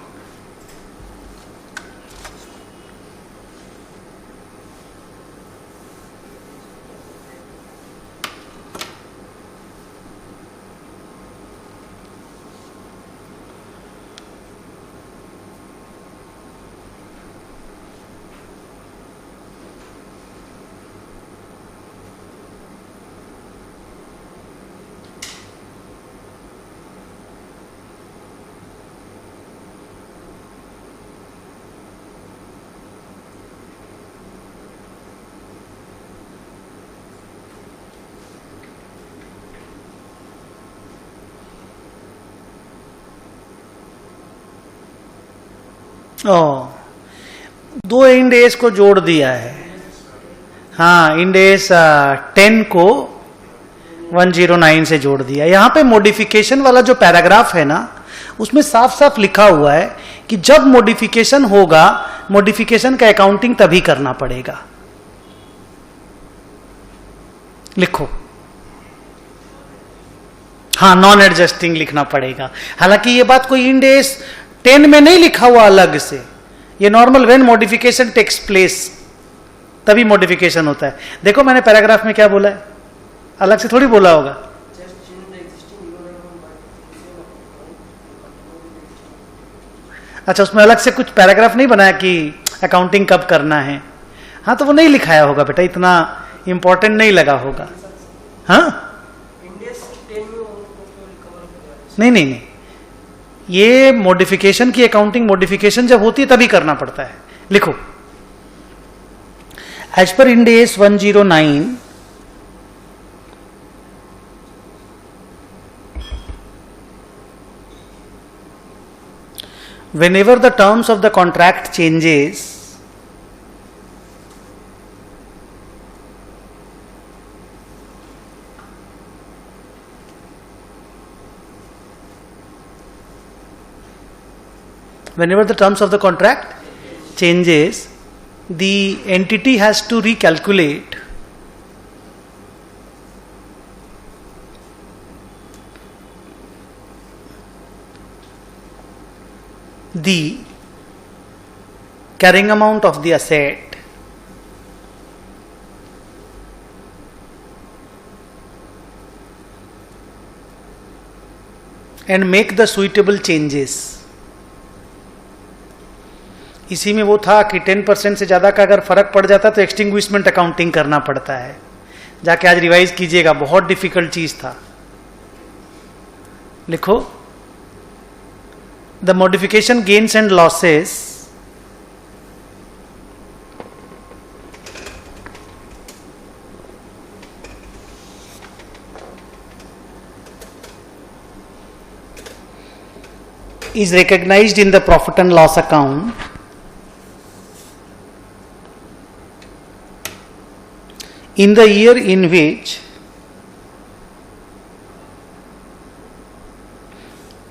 दो इंड एस को जोड़ दिया है। हाँ, इंड एस 10 को 109 से जोड़ दिया। यहां पे मॉडिफिकेशन वाला जो पैराग्राफ है ना, उसमें साफ साफ लिखा हुआ है कि जब मॉडिफिकेशन होगा, मॉडिफिकेशन का अकाउंटिंग तभी करना पड़ेगा। लिखो, हाँ, नॉन एडजस्टिंग लिखना पड़ेगा। हालांकि ये बात कोई इंड एस 10 में नहीं लिखा हुआ अलग से, ये normal when modification takes place तभी मॉडिफिकेशन होता है। देखो मैंने पैराग्राफ में क्या बोला है, अलग से थोड़ी बोला होगा। अच्छा, उसमें अलग से कुछ पैराग्राफ नहीं बनाया कि अकाउंटिंग कब करना है। हाँ, तो वो नहीं लिखाया होगा बेटा, इतना इंपॉर्टेंट नहीं लगा होगा। हाँ, नहीं नहीं नहीं, ये मॉडिफिकेशन की अकाउंटिंग, मॉडिफिकेशन जब होती है तभी करना पड़ता है। लिखो, as per Ind AS 109 whenever the terms of the contract changes, whenever the terms of the contract changes, the entity has to recalculate the carrying amount of the asset and make the suitable changes। इसी में वो था कि 10% से ज्यादा का अगर फर्क पड़ जाता तो एक्सटिंग्विशमेंट अकाउंटिंग करना पड़ता है। जाके आज रिवाइज कीजिएगा, बहुत डिफिकल्ट चीज था। लिखो, the modification gains and losses is recognized in the profit and loss account in the year in which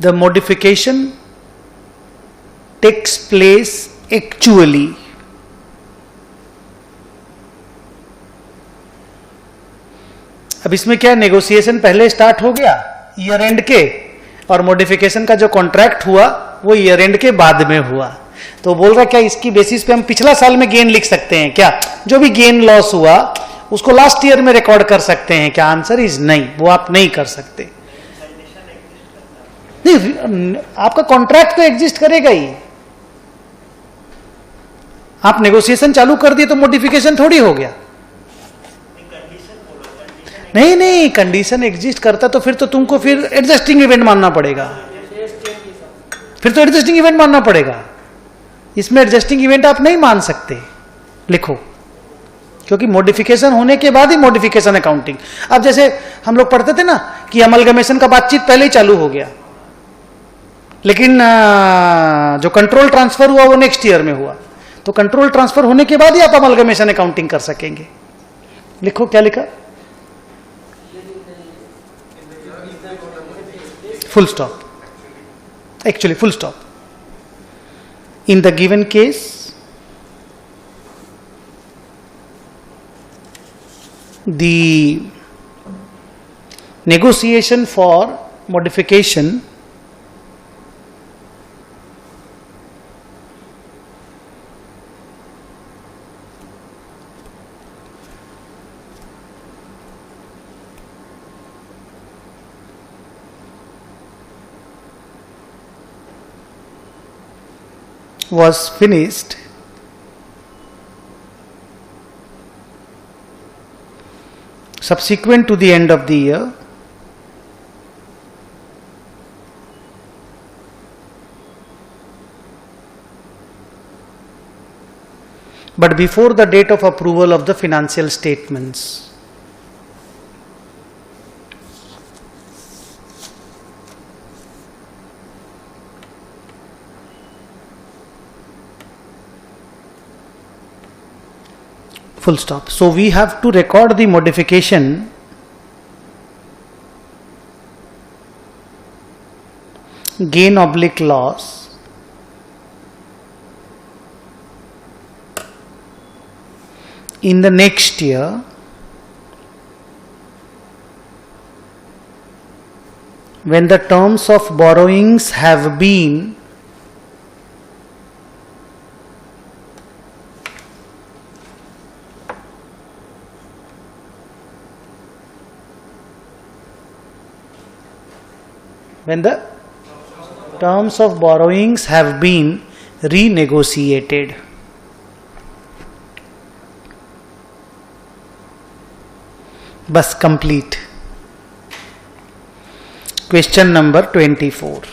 the modification takes place actually. अब इसमें क्या, नेगोशिएशन पहले स्टार्ट हो गया ईयर एंड के, और मॉडिफिकेशन का जो कॉन्ट्रैक्ट हुआ वो ईयर एंड के बाद में हुआ. तो बोल रहा क्या इसकी बेसिस पे हम पिछला साल में गेन लिख सकते हैं क्या? जो भी गेन लॉस हुआ उसको लास्ट ईयर में रिकॉर्ड कर सकते हैं क्या? आंसर इज नहीं, वो आप नहीं कर सकते. नहीं, आपका कॉन्ट्रैक्ट तो एग्जिस्ट करेगा ही. आप नेगोशिएशन चालू कर दिए तो मॉडिफिकेशन थोड़ी हो गया. नहीं नहीं, कंडीशन एग्जिस्ट करता तो फिर तो तुमको फिर एडजस्टिंग इवेंट मानना पड़ेगा. फिर तो एडजस्टिंग इवेंट मानना पड़ेगा. इसमें एडजस्टिंग इवेंट आप नहीं मान सकते. लिखो, क्योंकि मॉडिफिकेशन होने के बाद ही मॉडिफिकेशन अकाउंटिंग. अब जैसे हम लोग पढ़ते थे ना कि अमलगमेशन का बातचीत पहले ही चालू हो गया, लेकिन जो कंट्रोल ट्रांसफर हुआ वो नेक्स्ट ईयर में हुआ. तो कंट्रोल ट्रांसफर होने के बाद ही आप अमलगमेशन अकाउंटिंग कर सकेंगे. लिखो, क्या लिखा? Full stop. Actually, full stop. In the given case, the negotiation for modification was finished subsequent to the end of the year, but before the date of approval of the financial statements. Full stop. So we have to record the modification gain oblique loss in the next year when the terms of borrowings have been renegotiated. बस कंप्लीट. Question number 24.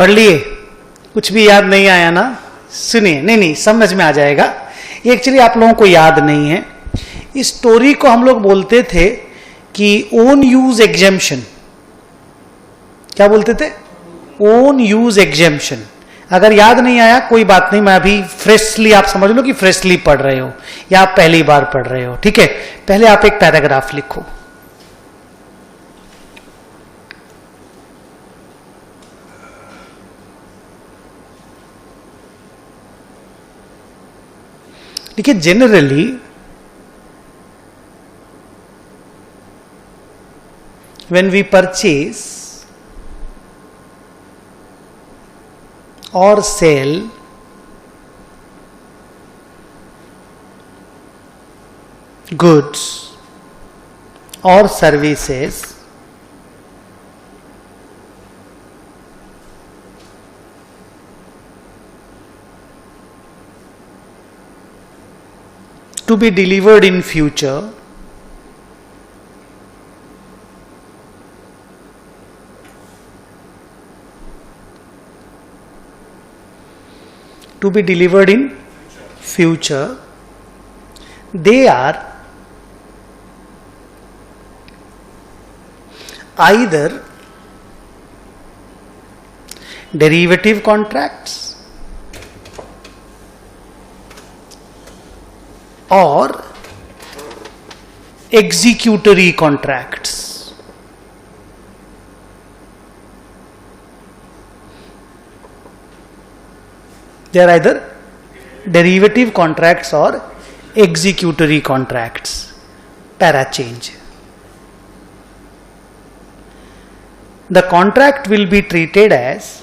पढ़ लिए? कुछ भी याद नहीं आया ना? सुनिए, नहीं समझ में आ जाएगा। एक्चुअली आप लोगों को याद नहीं है, इस स्टोरी को हम लोग बोलते थे कि ओन यूज एग्जेम्पशन। क्या बोलते थे? Own use exemption. अगर याद नहीं आया कोई बात नहीं, मैं अभी फ्रेशली, आप समझ लो कि फ्रेशली पढ़ रहे हो या आप पहली बार पढ़ रहे हो, ठीक है? पहले आप एक पैराग्राफ लिखो। देखिए, generally when we purchase or sell goods or services, to be delivered in future, to be delivered in future, they are either derivative contracts or executory contracts. They are either derivative contracts or executory contracts. Para change. The contract will be treated as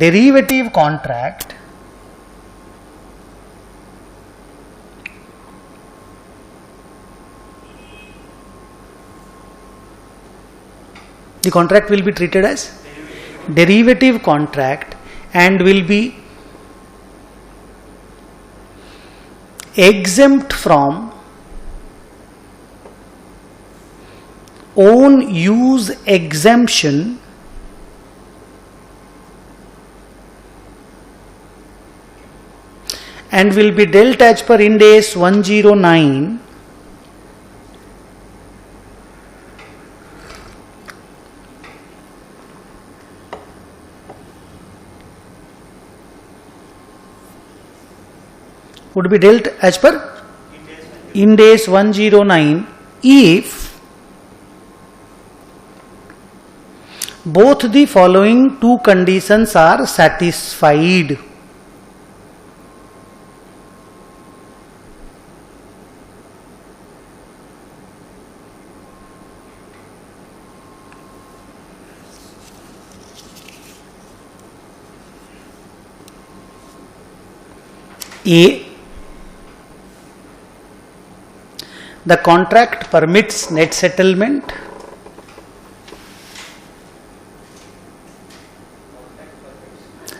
derivative contract the contract will be treated as derivative contract and will be exempt from own use exemption and will be dealt as per Ind AS 109 would be dealt as per Ind AS 109 if both the following two conditions are satisfied. A, the contract permits net settlement.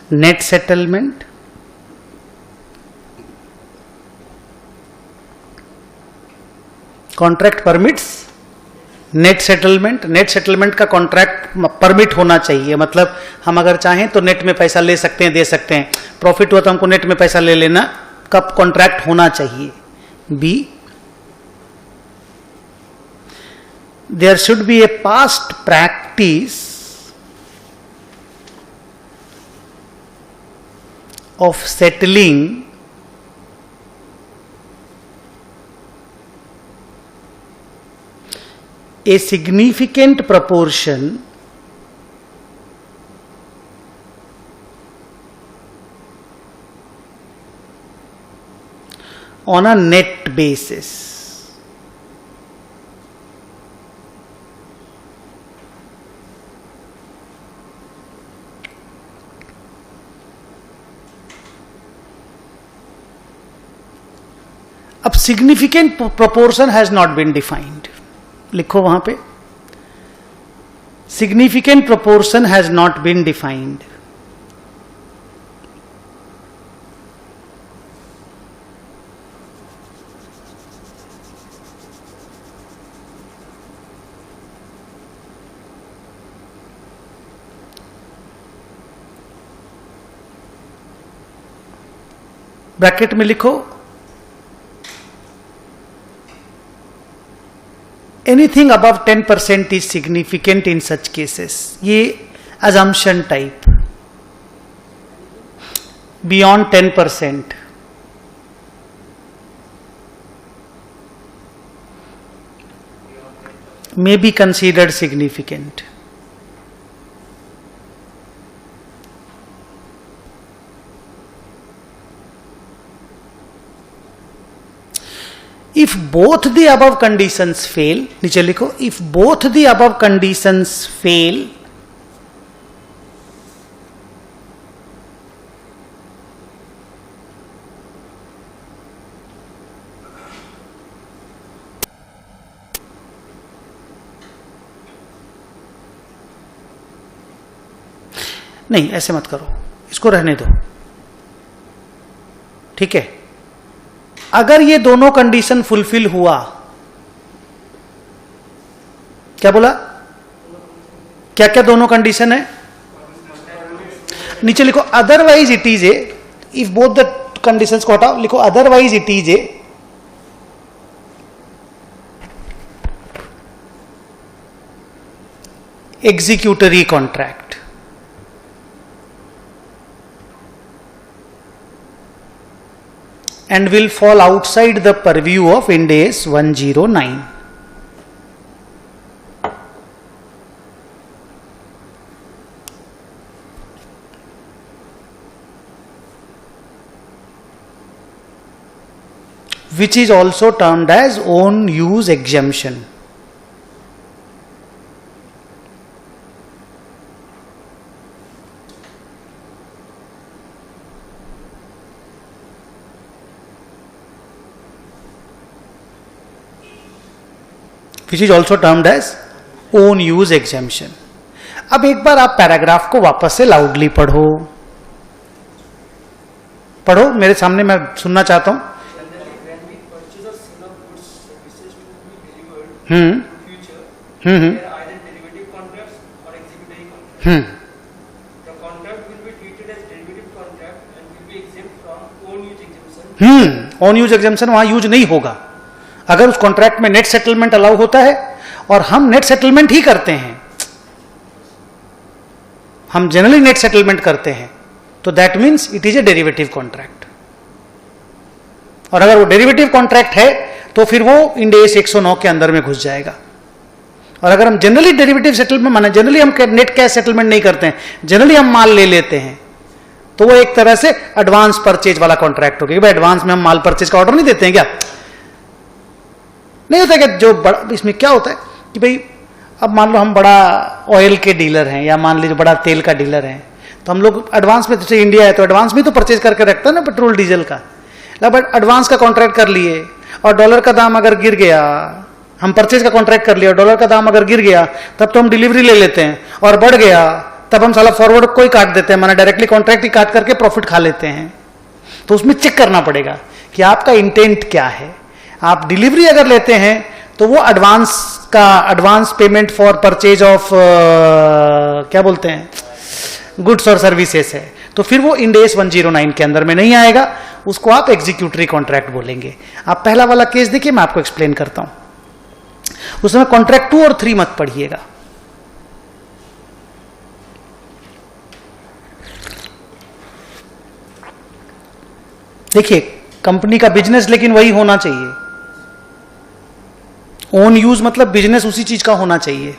Net settlement. Contract permits net settlement. Net settlement का कॉन्ट्रैक्ट परमिट होना चाहिए, मतलब हम अगर चाहें तो नेट में पैसा ले सकते हैं, दे सकते हैं। प्रॉफिट हुआ तो हमको नेट में पैसा ले लेना का कॉन्ट्रैक्ट होना चाहिए। B, there should be a past practice of settling a significant proportion on a net basis. अब significant proportion has not been defined, लिखो वहां पे significant proportion has not been defined. Bracket में लिखो anything above 10% is significant in such cases. ये assumption type. Beyond 10% may be considered significant. If both the above conditions fail, नीचे लिखो, if both the above conditions fail, नहीं ऐसे मत करो, इसको रहने दो, ठीक है. अगर ये दोनों कंडीशन फुलफिल हुआ, क्या बोला, क्या क्या दोनों कंडीशन है, नीचे लिखो otherwise it is a, if both the conditions को हटाओ, लिखो otherwise it is a executory contract. And will fall outside the purview of Ind AS 109. Which is also termed as own use exemption. Which is also termed as own use exemption. अब एक बार आप पैराग्राफ को वापस से लाउडली पढ़ो, पढ़ो मेरे सामने, मैं सुनना चाहता हूं. ओन यूज एग्जेम्पशन वहां यूज नहीं होगा. अगर उस कॉन्ट्रैक्ट में नेट सेटलमेंट अलाउ होता है, और हम नेट सेटलमेंट ही करते हैं, हम जनरली नेट सेटलमेंट करते हैं, तो that means it is a derivative contract. और अगर वो डेरिवेटिव कॉन्ट्रैक्ट है तो फिर वो इंड एस 109 के अंदर में घुस जाएगा. और अगर हम जनरली डेरिवेटिव सेटलमेंट, माने जनरली हम नेट कैश सेटलमेंट नहीं करते हैं, जनरली हम माल ले लेते हैं, तो वो एक तरह से एडवांस परचेज वाला कॉन्ट्रैक्ट हो गया. भाई एडवांस में हम माल परचेज का ऑर्डर नहीं देते हैं क्या, नहीं होता क्या. जो बड़ा इसमें क्या होता है कि भाई अब मान लो हम बड़ा ऑयल के डीलर हैं, या मान लीजिए बड़ा तेल का डीलर हैं, तो हम लोग एडवांस में, जैसे इंडिया है तो एडवांस में तो परचेज करके रखता है ना पेट्रोल डीजल का. बट एडवांस का कॉन्ट्रैक्ट कर लिए और डॉलर का दाम अगर गिर गया, हम परचेज का कॉन्ट्रैक्ट कर लिया और डॉलर का दाम अगर गिर गया, तब तो हम डिलीवरी ले लेते हैं, और बढ़ गया तब हम साला फॉरवर्ड को ही काट देते हैं, माना डायरेक्टली कॉन्ट्रैक्ट ही काट करके प्रॉफिट खा लेते हैं. तो उसमें चेक करना पड़ेगा कि आपका इंटेंट क्या है. आप डिलीवरी अगर लेते हैं तो वो advance payment for purchase of क्या बोलते हैं, गुड्स और सर्विसेज है, तो फिर वो इंड एस 109 के अंदर में नहीं आएगा, उसको आप एग्जीक्यूटरी कॉन्ट्रैक्ट बोलेंगे. आप पहला वाला केस देखिए, मैं आपको एक्सप्लेन करता हूं. उसमें कॉन्ट्रैक्ट 2 और 3 मत पढ़िएगा. देखिए कंपनी का बिजनेस लेकिन वही होना चाहिए. ओन यूज मतलब बिजनेस उसी चीज का होना चाहिए.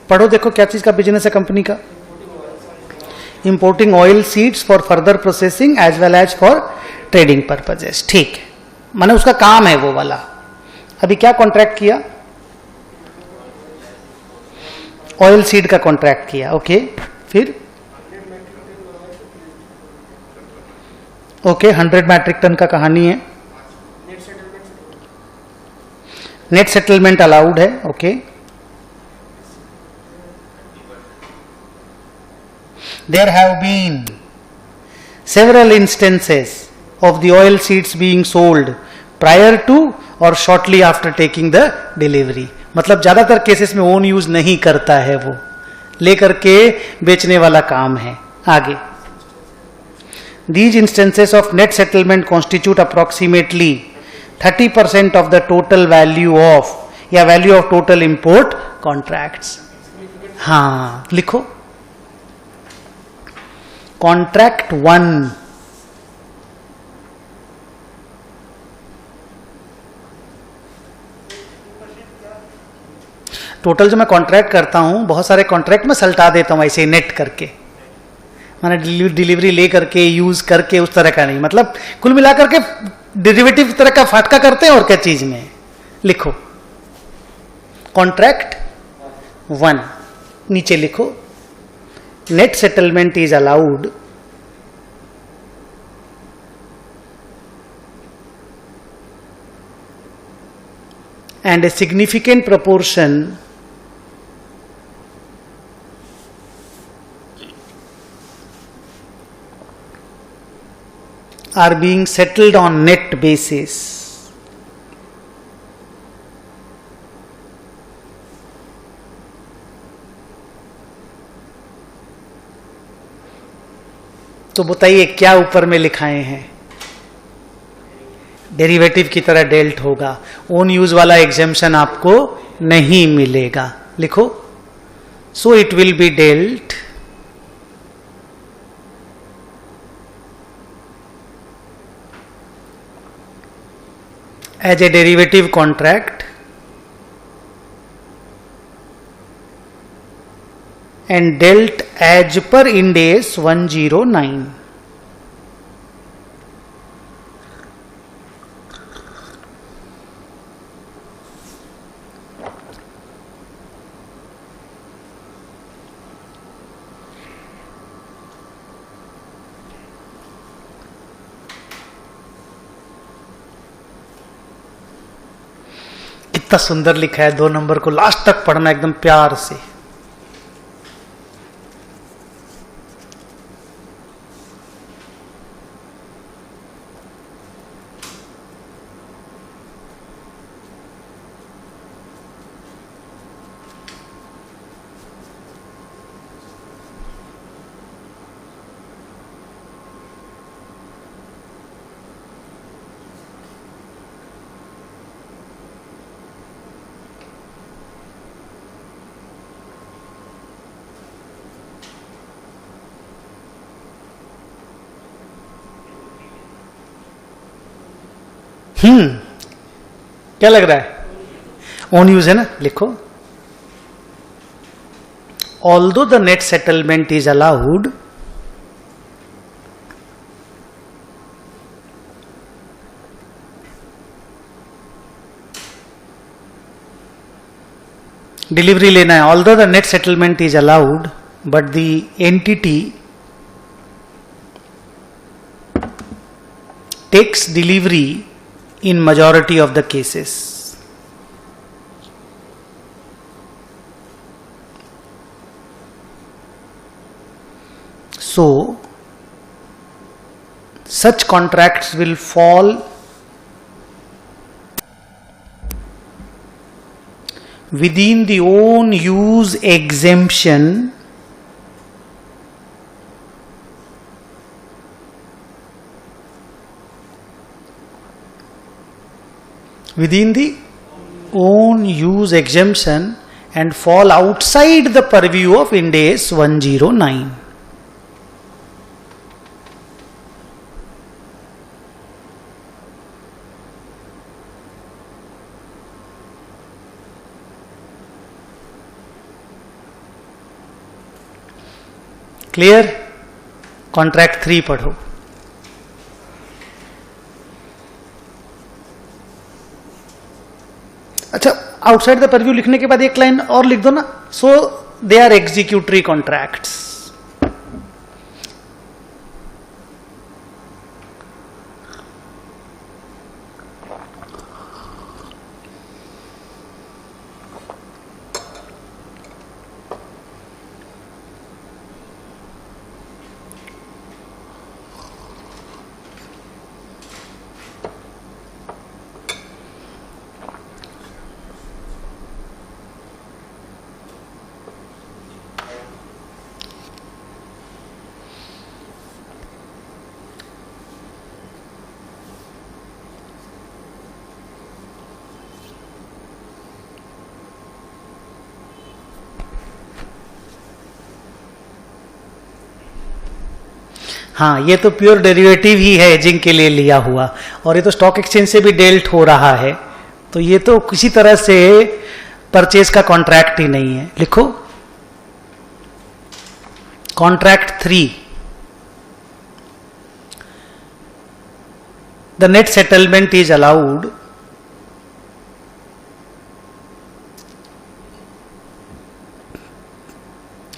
पढ़ो देखो क्या चीज का बिजनेस है कंपनी का. Importing oil seeds for further processing as well as for trading purposes. ठीक है, माने उसका काम है वो वाला. अभी क्या कॉन्ट्रैक्ट किया, ऑयल सीड का कॉन्ट्रैक्ट किया. ओके, फिर ओके 100 मैट्रिक टन का कहानी है. नेट सेटलमेंट अलाउड है. Okay, there have been several instances of the oil seeds being sold prior to or shortly after taking the delivery. मतलब ज्यादातर केसेस में ओन यूज नहीं करता है, वो लेकर के बेचने वाला काम है. आगे These instances of net settlement constitute approximately 30% of the total value of या value of total import contracts. हाँ लिखो, कॉन्ट्रैक्ट 1 टोटल जो मैं कॉन्ट्रैक्ट करता हूं, बहुत सारे कॉन्ट्रैक्ट में सल्टा देता हूं ऐसे नेट करके, मैंने डिलीवरी ले करके यूज करके उस तरह का नहीं, मतलब कुल मिलाकर के डेरिवेटिव तरह का फाटका करते हैं और क्या चीज में लिखो कॉन्ट्रैक्ट 1 नीचे लिखो net settlement is allowed and a significant proportion are being settled on net basis. तो बताइए क्या ऊपर में लिखाए हैं, डेरिवेटिव की तरह डेल्ट होगा, ओन यूज वाला एग्जेम्पशन आपको नहीं मिलेगा, लिखो so it will be dealt as a derivative contract and dealt as per Ind AS 109. कितना सुंदर लिखा है, 2 नंबर को लास्ट तक पढ़ना एकदम प्यार से। क्या लग रहा है, ओन यूज है ना, लिखो although the net settlement is allowed delivery लेना है, although the net settlement is allowed but the entity takes delivery in majority of the cases. So such contracts will fall within the own use exemption within the own use exemption and fall outside the purview of Ind AS 109. Clear? Contract 3 पढ़ो। अच्छा, आउटसाइड द परव्यू लिखने के बाद एक लाइन और लिख दो ना, सो दे आर एग्जीक्यूटरी कॉन्ट्रैक्ट्स। हाँ, ये तो प्योर डेरिवेटिव ही है हेजिंग के लिए लिया हुआ, और ये तो स्टॉक एक्सचेंज से भी डेल्ट हो रहा है, तो ये तो किसी तरह से परचेज का कॉन्ट्रैक्ट ही नहीं है. लिखो contract 3. The net settlement is allowed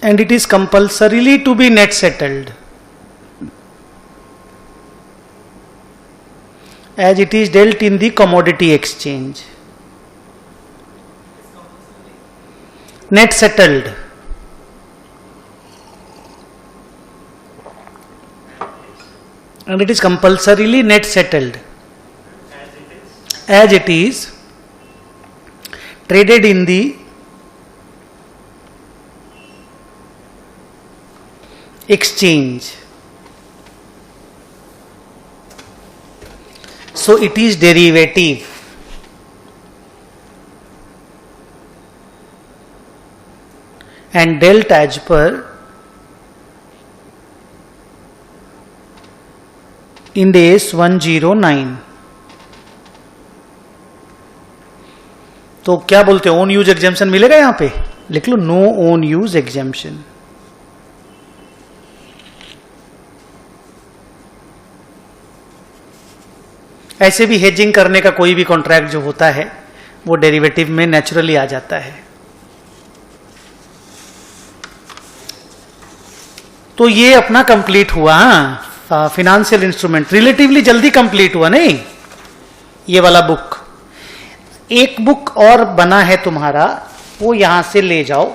and it is compulsorily to be net settled as it is dealt in the commodity exchange. Net settled. And it is compulsorily net settled as it is traded in the exchange. So it is derivative. And dealt as per Ind AS 109. तो क्या बोलते हैं, ओन यूज एग्जेम्पशन मिलेगा यहां पे? लिख लो नो ओन यूज एग्जेम्पशन. ऐसे भी हेजिंग करने का कोई भी कॉन्ट्रैक्ट जो होता है वो डेरिवेटिव में नेचुरली आ जाता है. तो ये अपना कंप्लीट हुआ. फाइनेंशियल इंस्ट्रूमेंट रिलेटिवली जल्दी कंप्लीट हुआ नहीं ये वाला बुक. एक बुक और बना है तुम्हारा, वो यहां से ले जाओ.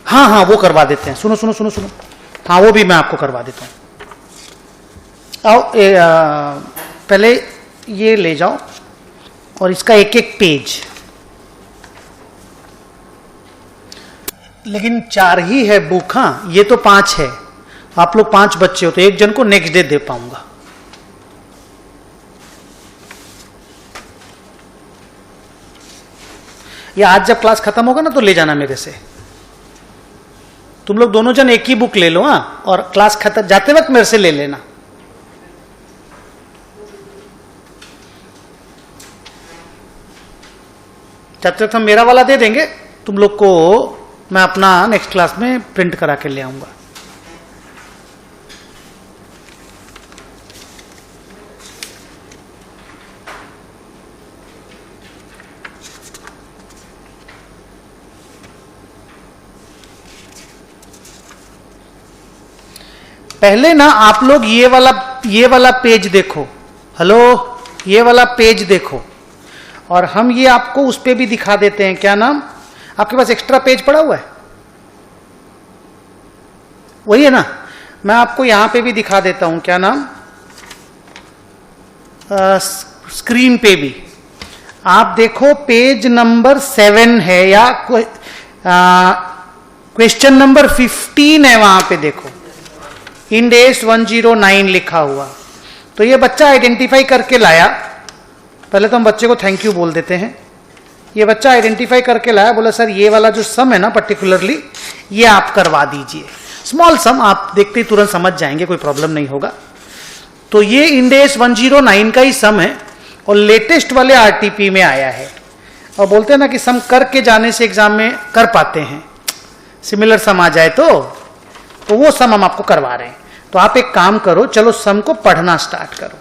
हाँ हाँ वो करवा देते हैं. सुनो सुनो सुनो सुनो, हाँ वो भी मैं आपको करवा देता हूं. आओ पहले ये ले जाओ और इसका एक एक पेज. लेकिन 4 ही है बुक. हाँ ये तो 5 है. आप लोग 5 बच्चे हो तो एक जन को नेक्स्ट डे दे पाऊंगा. या आज जब क्लास खत्म होगा ना तो ले जाना मेरे से. तुम लोग दोनों जन एक ही बुक ले लो. हाँ, और क्लास खत्म जाते वक्त मेरे से ले लेना. जब तक हम मेरा वाला दे देंगे तुम लोग को मैं अपना नेक्स्ट क्लास में प्रिंट करा के ले आऊंगा. पहले ना आप लोग ये वाला पेज देखो. हेलो, ये वाला पेज देखो, और हम ये आपको उस पे भी दिखा देते हैं. क्या नाम आपके पास एक्स्ट्रा पेज पड़ा हुआ है? वही है ना. मैं आपको यहां पे भी दिखा देता हूं. क्या नाम, स्क्रीन पे भी आप देखो. पेज नंबर 7 है या क्वेश्चन नंबर 15 है. वहां पे देखो इंड एस 109 लिखा हुआ. तो ये बच्चा आइडेंटिफाई करके लाया. पहले तो हम बच्चे को थैंक यू बोल देते हैं. ये बच्चा आइडेंटिफाई करके लाया, बोला सर ये वाला जो सम है ना पर्टिकुलरली ये आप करवा दीजिए. स्मॉल सम आप देखते ही तुरंत समझ जाएंगे, कोई प्रॉब्लम नहीं होगा. तो ये इंड एस 109 का ही सम है और लेटेस्ट वाले आरटीपी में आया है. और बोलते हैं ना कि सम करके जाने से एग्जाम में कर पाते हैं, सिमिलर सम आ जाए तो वो सम हम आपको करवा रहे हैं. तो आप एक काम करो, चलो सम को पढ़ना स्टार्ट करो.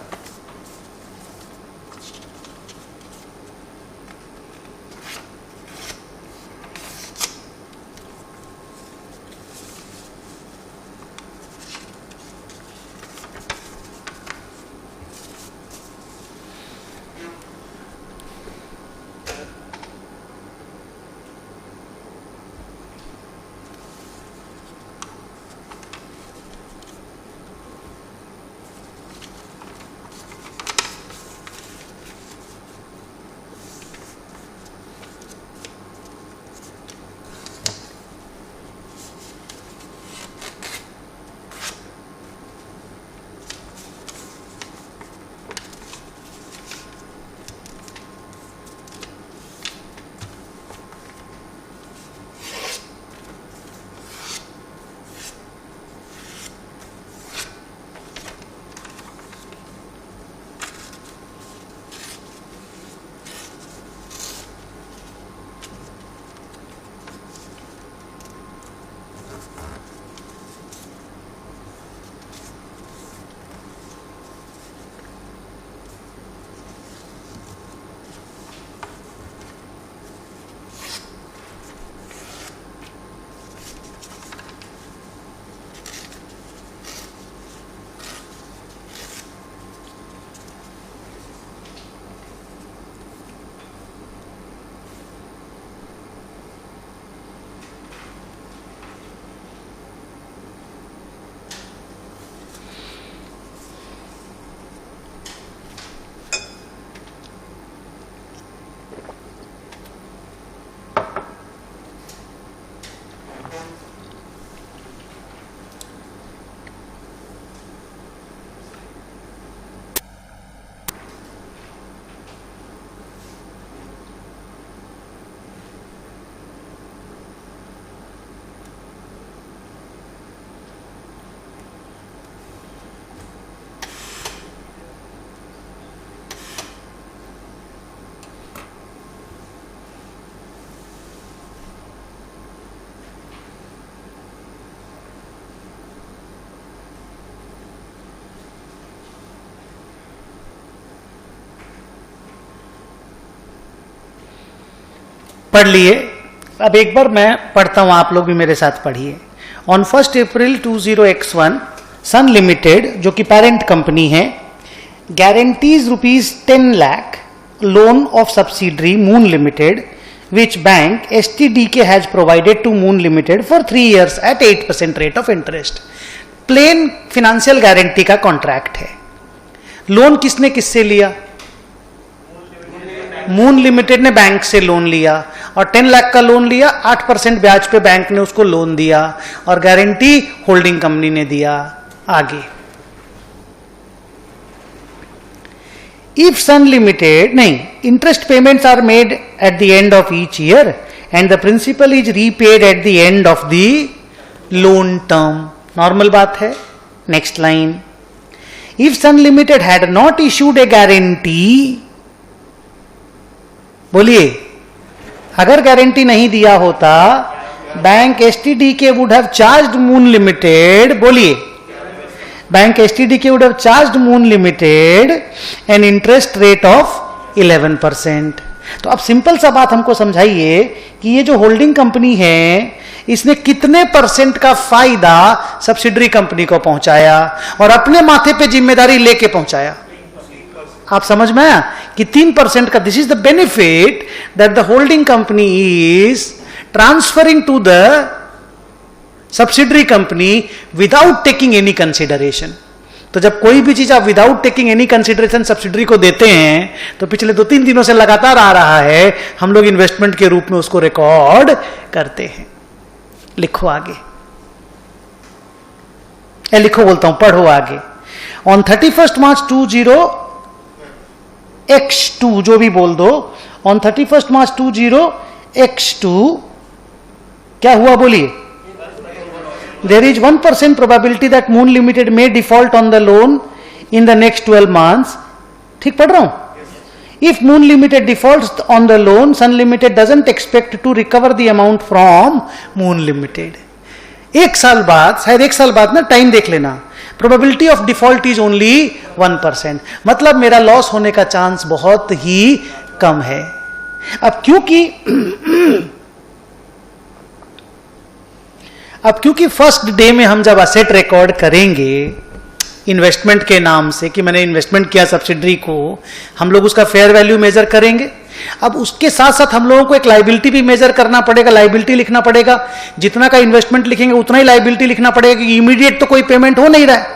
पढ़ लिए। अब एक बार मैं पढ़ता हूं, आप लोग भी मेरे साथ पढ़िए। On 1 April 20x1 sun limited, जो कि पेरेंट कंपनी है, guarantees rupees 10 lakh loan of subsidiary Moon Limited, which bank STDK has provided to Moon Limited for 3 years at 8% rate of interest. Plain financial guarantee का कॉन्ट्रैक्ट है। लोन किसने किससे लिया? मून लिमिटेड ने बैंक से लोन लिया और 10 लाख का लोन लिया, 8% ब्याज पे बैंक ने उसको लोन दिया और गारंटी होल्डिंग कंपनी ने दिया। आगे, if Sun Limited, नहीं, interest payments are made at the end of each year and the principal is repaid at the end of the loan term. Normal बात है। Next line, if Sun Limited had not issued a guarantee, बोलिए, अगर गारंटी नहीं दिया होता, bank STDK would have charged Moon Limited, बोलिए, bank STDK would have charged Moon Limited an interest rate of 11%. तो अब सिंपल सा बात हमको समझाइए कि ये जो होल्डिंग कंपनी है, इसने कितने परसेंट का फायदा सब्सिडरी कंपनी को पहुंचाया और अपने माथे पे जिम्मेदारी लेके पहुंचाया? आप समझ में आया कि 3% का। This is the benefit that the holding company is transferring to the subsidiary company without taking any consideration. तो जब कोई भी चीज आप without taking any consideration subsidiary को देते हैं, तो पिछले 2-3 दिनों से लगातार आ रहा है, हम लोग इन्वेस्टमेंट के रूप में उसको रिकॉर्ड करते हैं। लिखो आगे, लिखो बोलता हूं, पढ़ो आगे। ऑन 31 मार्च 20x2, जो भी बोल दो, ऑन 31 मार्च 20x2 क्या हुआ बोलिए? There is 1% probability that Moon Limited may default on the loan in the next 12 months. ठीक पढ़ रहा हूं? If Moon Limited defaults on the loan, Sun Limited doesn't expect to recover the amount from Moon Limited. एक साल बाद, शायद एक साल बाद ना, टाइम देख लेना, probability of default is only 1%। मतलब मेरा लॉस होने का चांस बहुत ही कम है। अब क्योंकि फर्स्ट डे में हम जब असेट रिकॉर्ड करेंगे इन्वेस्टमेंट के नाम से कि मैंने इन्वेस्टमेंट किया सब्सिडरी को, हम लोग उसका फेयर वैल्यू मेजर करेंगे। अब उसके साथ साथ हम लोगों को एक लायबिलिटी भी मेजर करना पड़ेगा, लायबिलिटी लिखना पड़ेगा। जितना का इन्वेस्टमेंट लिखेंगे उतना ही लायबिलिटी लिखना पड़ेगा, क्योंकि इमीडिएट तो कोई पेमेंट हो नहीं रहा है।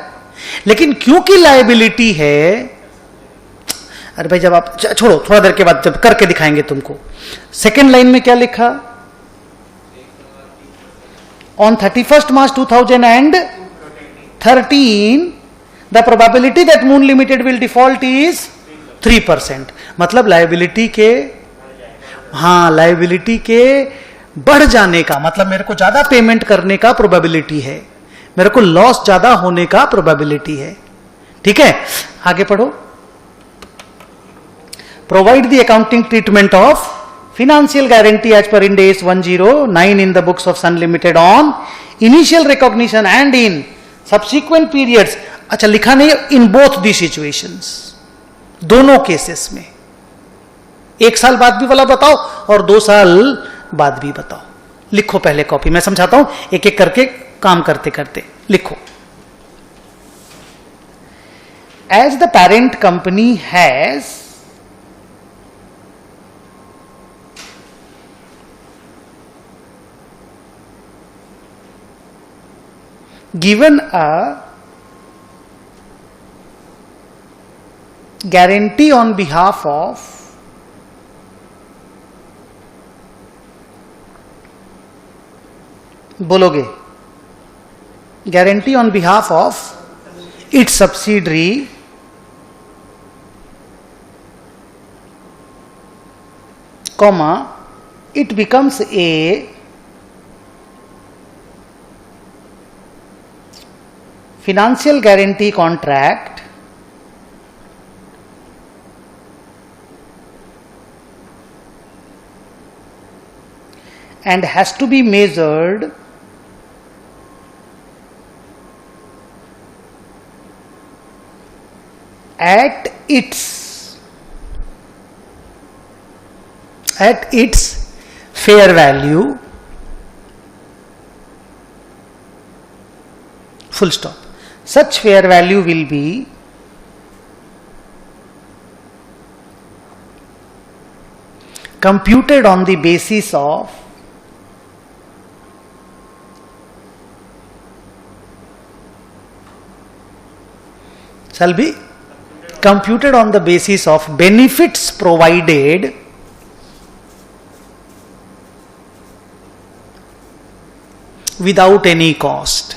लेकिन क्योंकि लायबिलिटी है, अरे भाई जब आप छोड़ो, थोड़ा देर के बाद जब करके दिखाएंगे तुमको। सेकेंड लाइन में क्या लिखा? On 31st March 2013, the probability that Moon Limited will default is 3%. मतलब लायबिलिटी के, हाँ, लायबिलिटी के बढ़ जाने का मतलब मेरे को ज्यादा पेमेंट करने का प्रोबेबिलिटी है, मेरे को लॉस ज्यादा होने का प्रोबेबिलिटी है। ठीक है, आगे पढ़ो। Provide the accounting treatment of financial guarantee as per Ind AS 109 in the books of Sun Limited on initial recognition and in subsequent periods. अच्छा, लिखा नहीं, in both the situations, दोनों केसेस में। 1 साल बाद भी वाला बताओ और 2 साल बाद भी बताओ। लिखो पहले कॉपी, मैं समझाता हूं एक एक करके, काम करते करते लिखो। As the parent company has given a guarantee on behalf of बोलोगे, guarantee on behalf of its subsidiary comma it becomes a financial guarantee contract and has to be measured at its fair value, full stop. Such fair value will be computed on the basis of shall be computed on the basis of benefits provided without any cost.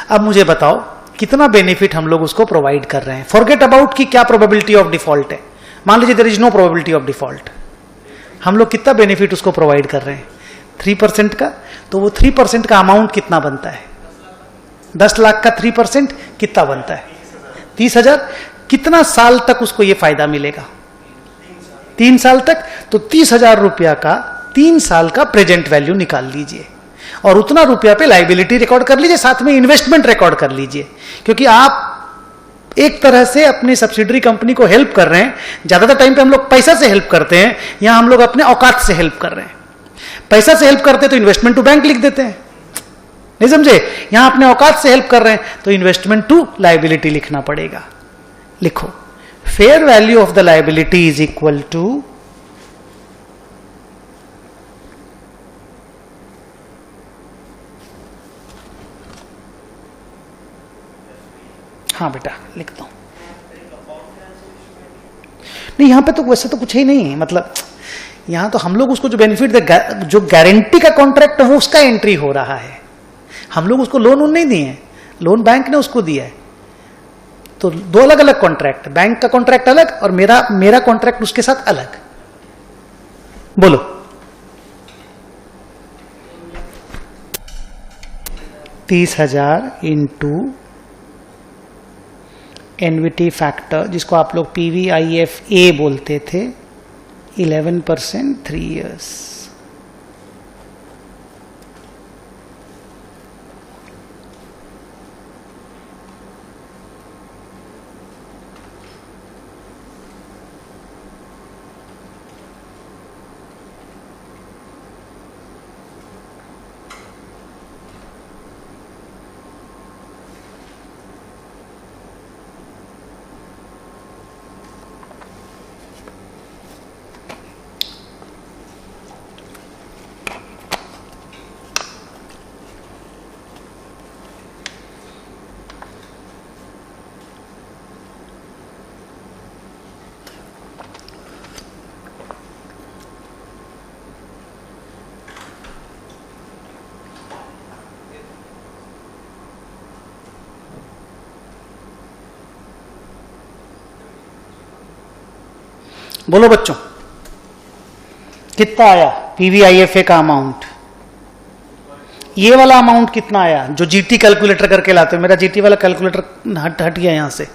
अब मुझे बताओ कितना बेनिफिट हम लोग उसको प्रोवाइड कर रहे हैं. फॉरगेट अबाउट कि क्या प्रोबेबिलिटी ऑफ डिफॉल्ट है. मान लीजिए there is no probability of default. हम लोग कितना बेनिफिट उसको प्रोवाइड कर रहे हैं? 3% का. तो वो 3% का अमाउंट कितना बनता है? 10 लाख का 3% कितना बनता है? 30,000. कितना साल तक उसको ये फायदा मिलेगा? 3 साल तक. तो 30,000 रुपया का 3 साल का प्रेजेंट वैल्यू निकाल लीजिए और उतना रुपया पे लायबिलिटी रिकॉर्ड कर लीजिए, साथ में इन्वेस्टमेंट रिकॉर्ड कर लीजिए. क्योंकि आप एक तरह से अपनी सब्सिडरी कंपनी को हेल्प कर रहे हैं. ज्यादातर टाइम पे हम लोग पैसा से हेल्प करते हैं, यहां हम लोग अपने औकात से हेल्प कर रहे हैं. पैसा से हेल्प करते तो इन्वेस्टमेंट टू बैंक लिख देते हैं, नहीं समझे? यहां अपने औकात से हेल्प कर रहे हैं तो इन्वेस्टमेंट टू लायबिलिटी लिखना पड़ेगा. लिखो, fair value of the liability is equal to हाँ बेटा लिखता हूं. नहीं यहां पे तो वैसे तो कुछ ही नहीं है. मतलब यहां तो हम लोग उसको जो बेनिफिट दे, जो गारंटी का कॉन्ट्रैक्ट वो उसका एंट्री हो रहा है. हम लोग उसको लोन नहीं दिए, लोन बैंक ने उसको दिया है. तो 2 अलग अलग कॉन्ट्रैक्ट, बैंक का कॉन्ट्रैक्ट अलग और मेरा कॉन्ट्रैक्ट उसके साथ अलग. बोलो 30,000 इंटू एनविटी फैक्टर, जिसको आप लोग PVIFA बोलते थे, 11% 3 years. बोलो बच्चों कितना आया PVIFA का अमाउंट? ये वाला अमाउंट कितना आया जो जीटी कैलकुलेटर करके लाते हो? मेरा जीटी वाला कैलकुलेटर हट गया यहां से.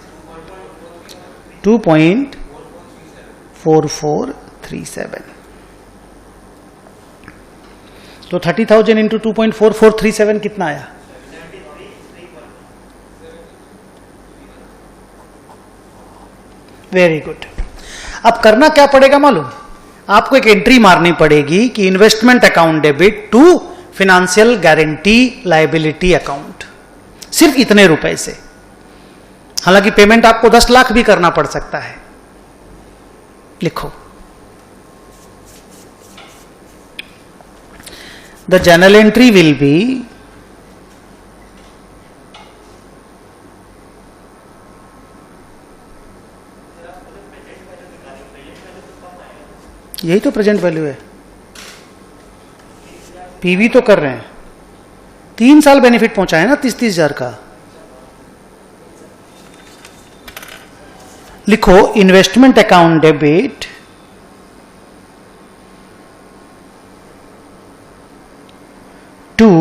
2.4437. तो 30,000 इंटू 2.4437 कितना आया? Very good. अब करना क्या पड़ेगा मालूम? आपको एक एंट्री मारनी पड़ेगी कि investment account debit to financial guarantee liability account, सिर्फ इतने रुपए से. हालांकि पेमेंट आपको 10 लाख भी करना पड़ सकता है. लिखो, the journal entry will B यही तो प्रेजेंट वैल्यू है. पीवी तो कर रहे हैं, 3 साल बेनिफिट पहुंचा है ना 30,000 का. लिखो investment account debit to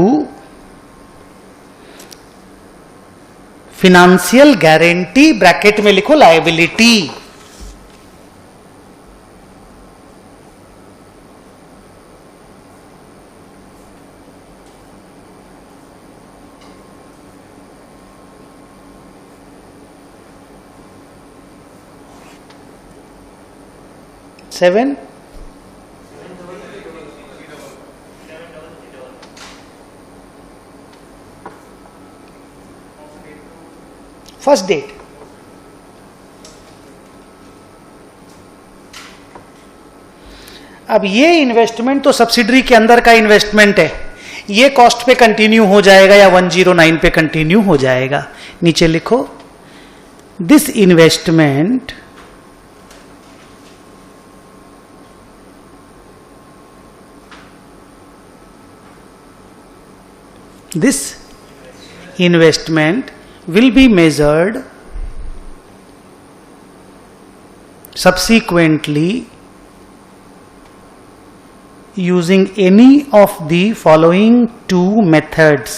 financial guarantee, bracket में लिखो लायबिलिटी. 7 first date. अब ये इन्वेस्टमेंट तो सब्सिडरी के अंदर का इन्वेस्टमेंट है, ये कॉस्ट पे कंटिन्यू हो जाएगा या 109 पे कंटिन्यू हो जाएगा। नीचे लिखो this investment will be measured subsequently using any of the following two methods.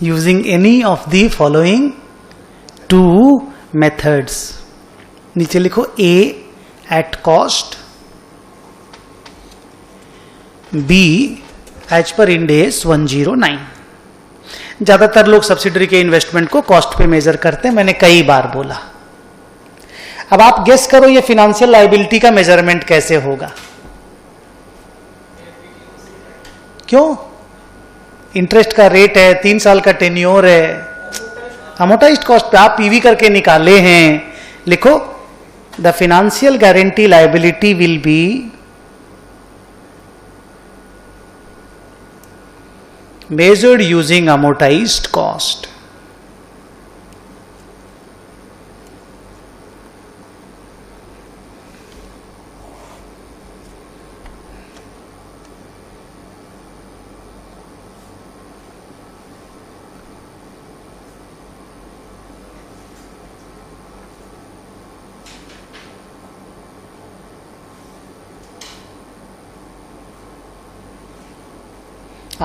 Using any of the following two methods. नीचे लिखो A at cost, B as per Ind AS 109। ज्यादातर लोग सब्सिडरी के इन्वेस्टमेंट को कॉस्ट पे मेजर करते हैं, मैंने कई बार बोला। अब आप गेस करो ये फिनेंशियल लायबिलिटी का मेजरमेंट कैसे होगा? क्यों? इंटरेस्ट का रेट है, 3 साल का टेन्योर है, अमोर्टाइज्ड कॉस्ट पे आप पीवी करके निकाले हैं। लिखो the financial guarantee liability will be measured using amortized cost.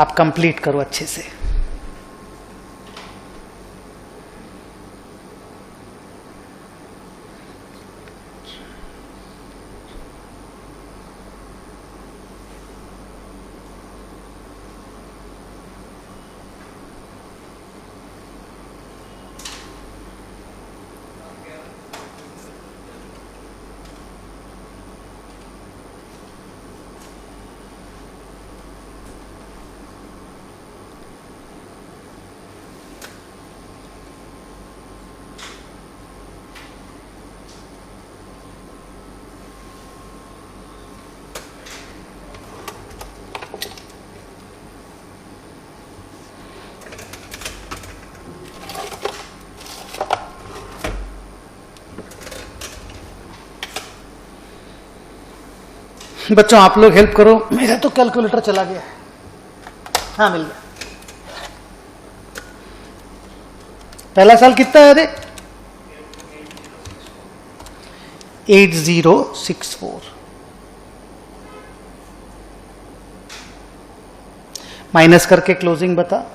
आप कंप्लीट करो अच्छे से। बच्चों आप लोग हेल्प करो, मेरा तो कैलकुलेटर चला गया। हाँ मिल गया। पहला साल कितना है? अरे 8064 माइनस करके क्लोजिंग बता।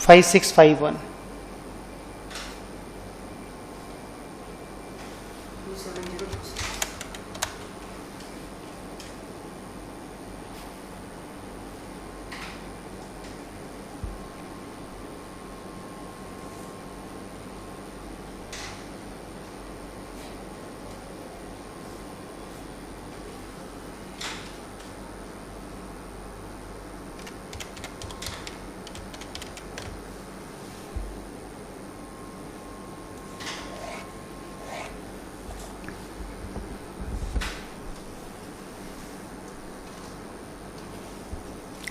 5651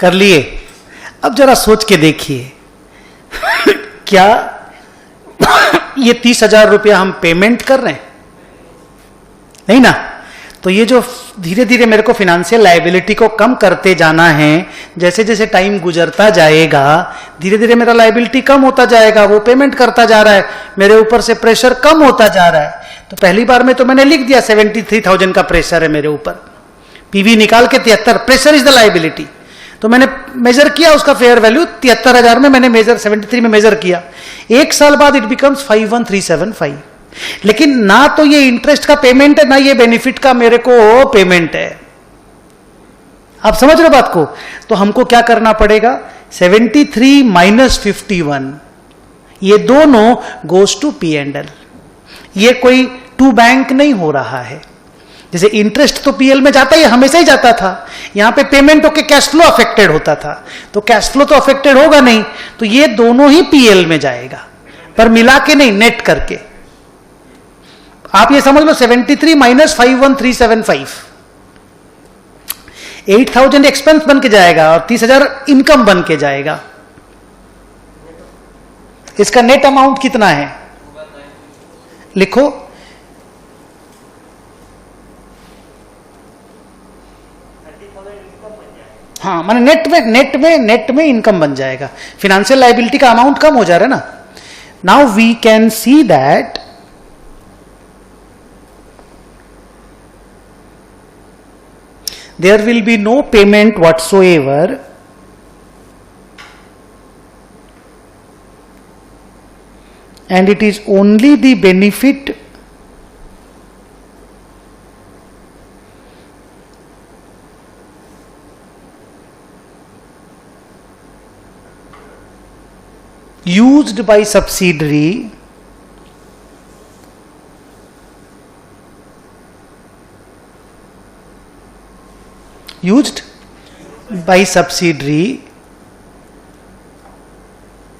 कर लिए। अब जरा सोच के देखिए क्या ये 30,000 रुपया हम पेमेंट कर रहे हैं? नहीं ना। तो ये जो धीरे धीरे मेरे को फिनेंशियल लायबिलिटी को कम करते जाना है, जैसे जैसे टाइम गुजरता जाएगा धीरे धीरे मेरा लायबिलिटी कम होता जाएगा, वो पेमेंट करता जा रहा है, मेरे ऊपर से प्रेशर कम होता जा रहा है। तो पहली बार में तो मैंने लिख दिया 73,000 का प्रेशर है मेरे ऊपर, पीवी निकाल के 73, प्रेशर इज द लायबिलिटी। तो मैंने मेजर किया उसका फेयर वैल्यू 73,000 में, मैंने मेजर 73 में मेजर किया, एक साल बाद इट बिकम्स 51,375। लेकिन ना तो ये इंटरेस्ट का पेमेंट है, ना ये बेनिफिट का मेरे को पेमेंट है। आप समझ रहे हो बात को? तो हमको क्या करना पड़ेगा, 73 माइनस 51, ये दोनों गोज टू P&L। ये कोई टू बैंक नहीं हो रहा है। जैसे इंटरेस्ट तो पीएल में जाता ही, हमेशा ही जाता था, यहां पे पेमेंट होके कैश फ्लो अफेक्टेड होता था, तो कैश फ्लो तो अफेक्टेड होगा नहीं, तो ये दोनों ही पीएल में जाएगा, पर मिला के नहीं, नेट करके। आप ये समझ लो 73 माइनस 51,375, 8,000 एक्सपेंस बन के जाएगा और 30,000 इनकम बन के जाएगा। इसका नेट अमाउंट कितना है लिखो, हाँ माने नेट में इनकम बन जाएगा, फिनेंशियल लायबिलिटी का अमाउंट कम हो जा रहा है ना। Now we can see that there will be no payment whatsoever and it is only the benefit used by subsidiary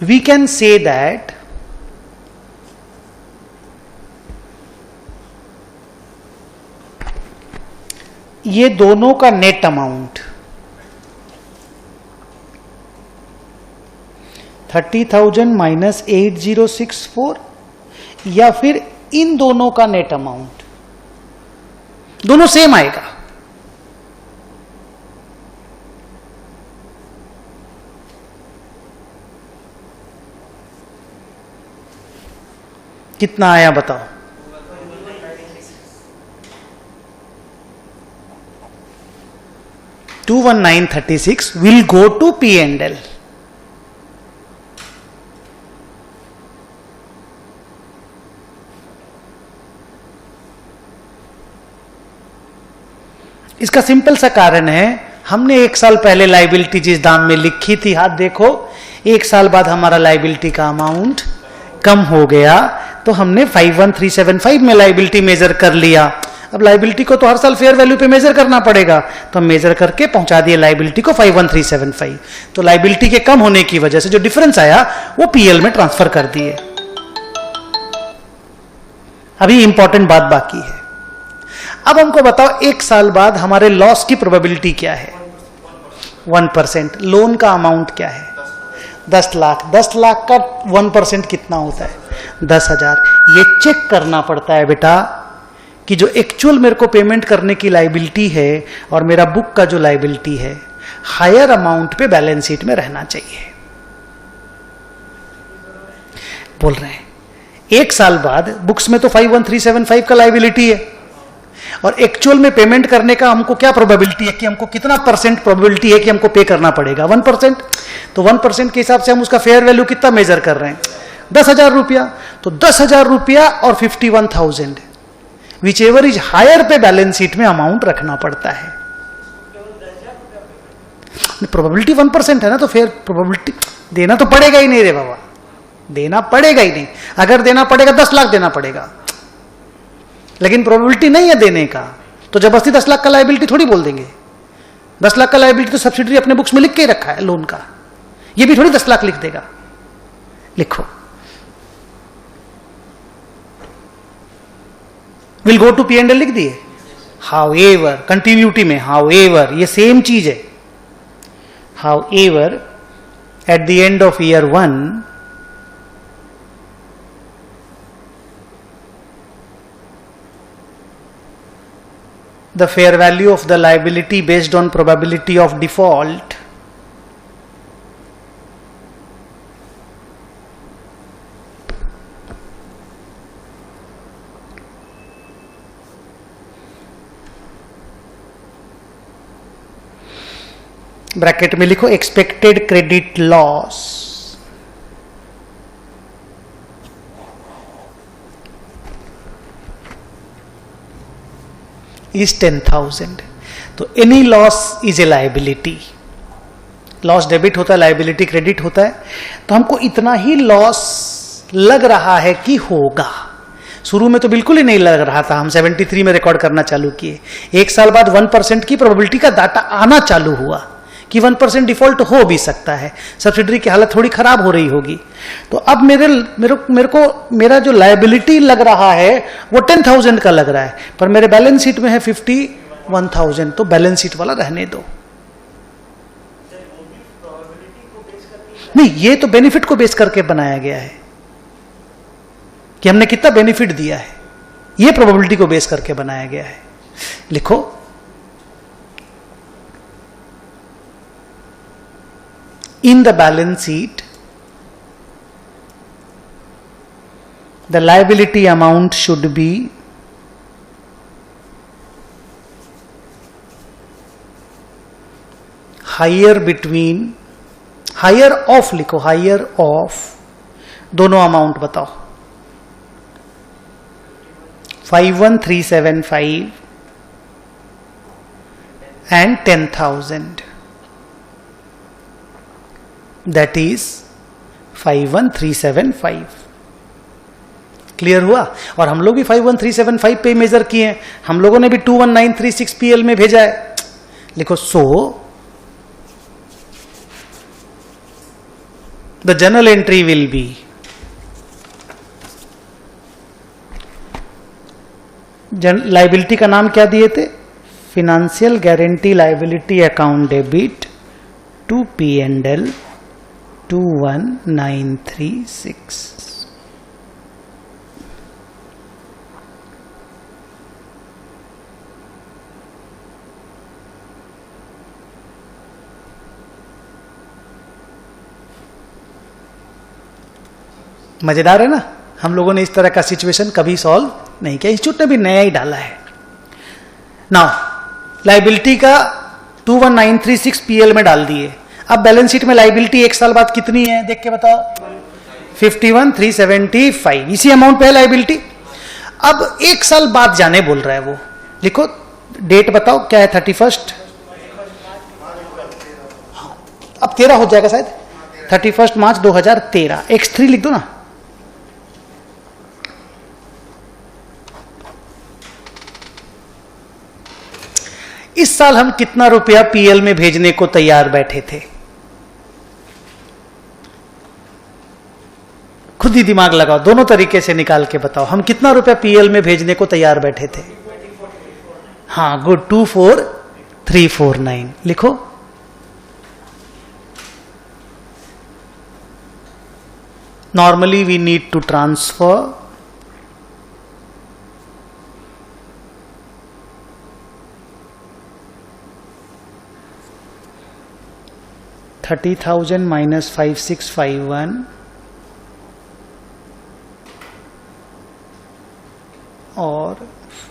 we can say that ये दोनों का नेट अमाउंट 30,000 माइनस 8064 या फिर इन दोनों का नेट अमाउंट, दोनों सेम आएगा। कितना आया बताओ? 21936 will go to P&L. इसका सिंपल सा कारण है, हमने एक साल पहले लायबिलिटी जिस दाम में लिखी थी, हाथ देखो, एक साल बाद हमारा लायबिलिटी का अमाउंट कम हो गया, तो हमने 51,375 में लायबिलिटी मेजर कर लिया। अब लायबिलिटी को तो हर साल फेयर वैल्यू पे मेजर करना पड़ेगा, तो हम मेजर करके पहुंचा दिए लायबिलिटी को 51,375। तो लायबिलिटी के कम होने की वजह से जो डिफरेंस आया वो पीएल में ट्रांसफर कर दिए। अभी इंपॉर्टेंट बात बाकी है। अब हमको बताओ एक साल बाद हमारे लॉस की प्रोबेबिलिटी क्या है? 1%। लोन का अमाउंट क्या है? 10 लाख। 10 लाख का 1% कितना होता है? 10,000। ये चेक करना पड़ता है बेटा कि जो एक्चुअल मेरे को पेमेंट करने की लायबिलिटी है और मेरा बुक का जो लायबिलिटी है, हायर अमाउंट पे बैलेंस शीट में रहना चाहिए। बोल रहे हैं एक साल बाद बुक्स में तो 51,375 का लायबिलिटी है और एक्चुअल में पेमेंट करने का हमको क्या प्रोबेबिलिटी है कि हमको कितना परसेंट प्रोबेबिलिटी है कि हमको पे करना पड़ेगा? 1%। तो 1% के हिसाब से हम उसका फेयर वैल्यू कितना मेजर कर रहे हैं? 10,000 रुपया। तो 10,000 रुपया और 51,000 विच एवर इज हायर पे बैलेंस शीट में अमाउंट रखना पड़ता है। प्रोबेबिलिटी 1% है ना, तो फिर प्रोबेबिलिटी देना तो पड़ेगा ही नहीं रे बाबा, देना पड़ेगा ही नहीं। अगर देना पड़ेगा 10 लाख देना पड़ेगा, लेकिन प्रोबेबिलिटी नहीं है देने का, तो जबरदस्ती 10 लाख का लायबिलिटी थोड़ी बोल देंगे। 10 लाख का लायबिलिटी तो सब्सिडरी अपने बुक्स में लिख के ही रखा है लोन का, ये भी थोड़ी 10 लाख लिख देगा। लिखो विल गो टू P&L लिख दिए। हाउएवर कंटिन्यूटी में हाउएवर ये सेम चीज है। However at the end of year 1 the fair value of the liability based on probability of default bracket में लिखो एक्सपेक्टेड क्रेडिट लॉस is 10,000. तो any loss is a liability. Loss debit होता है, लाइबिलिटी क्रेडिट होता है. तो हमको इतना ही लॉस लग रहा है कि होगा. शुरू में तो बिल्कुल ही नहीं लग रहा था. हम 73 में रिकॉर्ड करना चालू किए. एक साल बाद 1% की प्रोबेबिलिटी का डाटा आना चालू हुआ कि 1% डिफॉल्ट हो भी सकता है. सब्सिडरी की हालत थोड़ी खराब हो रही होगी. तो अब मेरा जो लायबिलिटी लग रहा है वो 10,000 का लग रहा है, पर मेरे बैलेंस शीट में है 51,000. तो बैलेंस शीट वाला रहने दो. नहीं, ये तो बेनिफिट को बेस करके बनाया गया है कि हमने कितना बेनिफिट दिया है. ये प्रोबेबिलिटी को बेस करके बनाया गया है. लिखो in the balance sheet the liability amount should be higher of लिखो, higher of दोनों अमाउंट बताओ. 51,375 and 10,000. That is 51,375. क्लियर हुआ. और हम लोग भी 51,375 पे मेजर किए हैं. हम लोगों ने भी 21936 PL में भेजा है. लिखो so the journal entry will be liability का नाम क्या दिए थे? Financial guarantee liability account debit to P&L 21936. मजेदार है ना. हम लोगों ने इस तरह का सिचुएशन कभी सॉल्व नहीं किया. इंस्टीट्यूट ने भी नया ही डाला है. नाउ लाइबिलिटी का 21936 PL में डाल दिए. अब बैलेंस शीट में लाइबिलिटी एक साल बाद कितनी है देख के बताओ. 51,375. इसी अमाउंट पे है लाइबिलिटी. अब एक साल बाद जाने बोल रहा है वो. लिखो डेट बताओ क्या है. 31st. अब 13 हो जाएगा शायद. 31 मार्च 2013. X3 लिख दो ना. इस साल हम कितना रुपया PL में भेजने को तैयार बैठे थे? खुद ही दिमाग लगाओ. दोनों तरीके से निकाल के बताओ. हम कितना रुपया PL में भेजने को तैयार बैठे थे? हाँ, गुड. 24,349 लिखो. Normally we need to transfer 30,000 minus 5651 और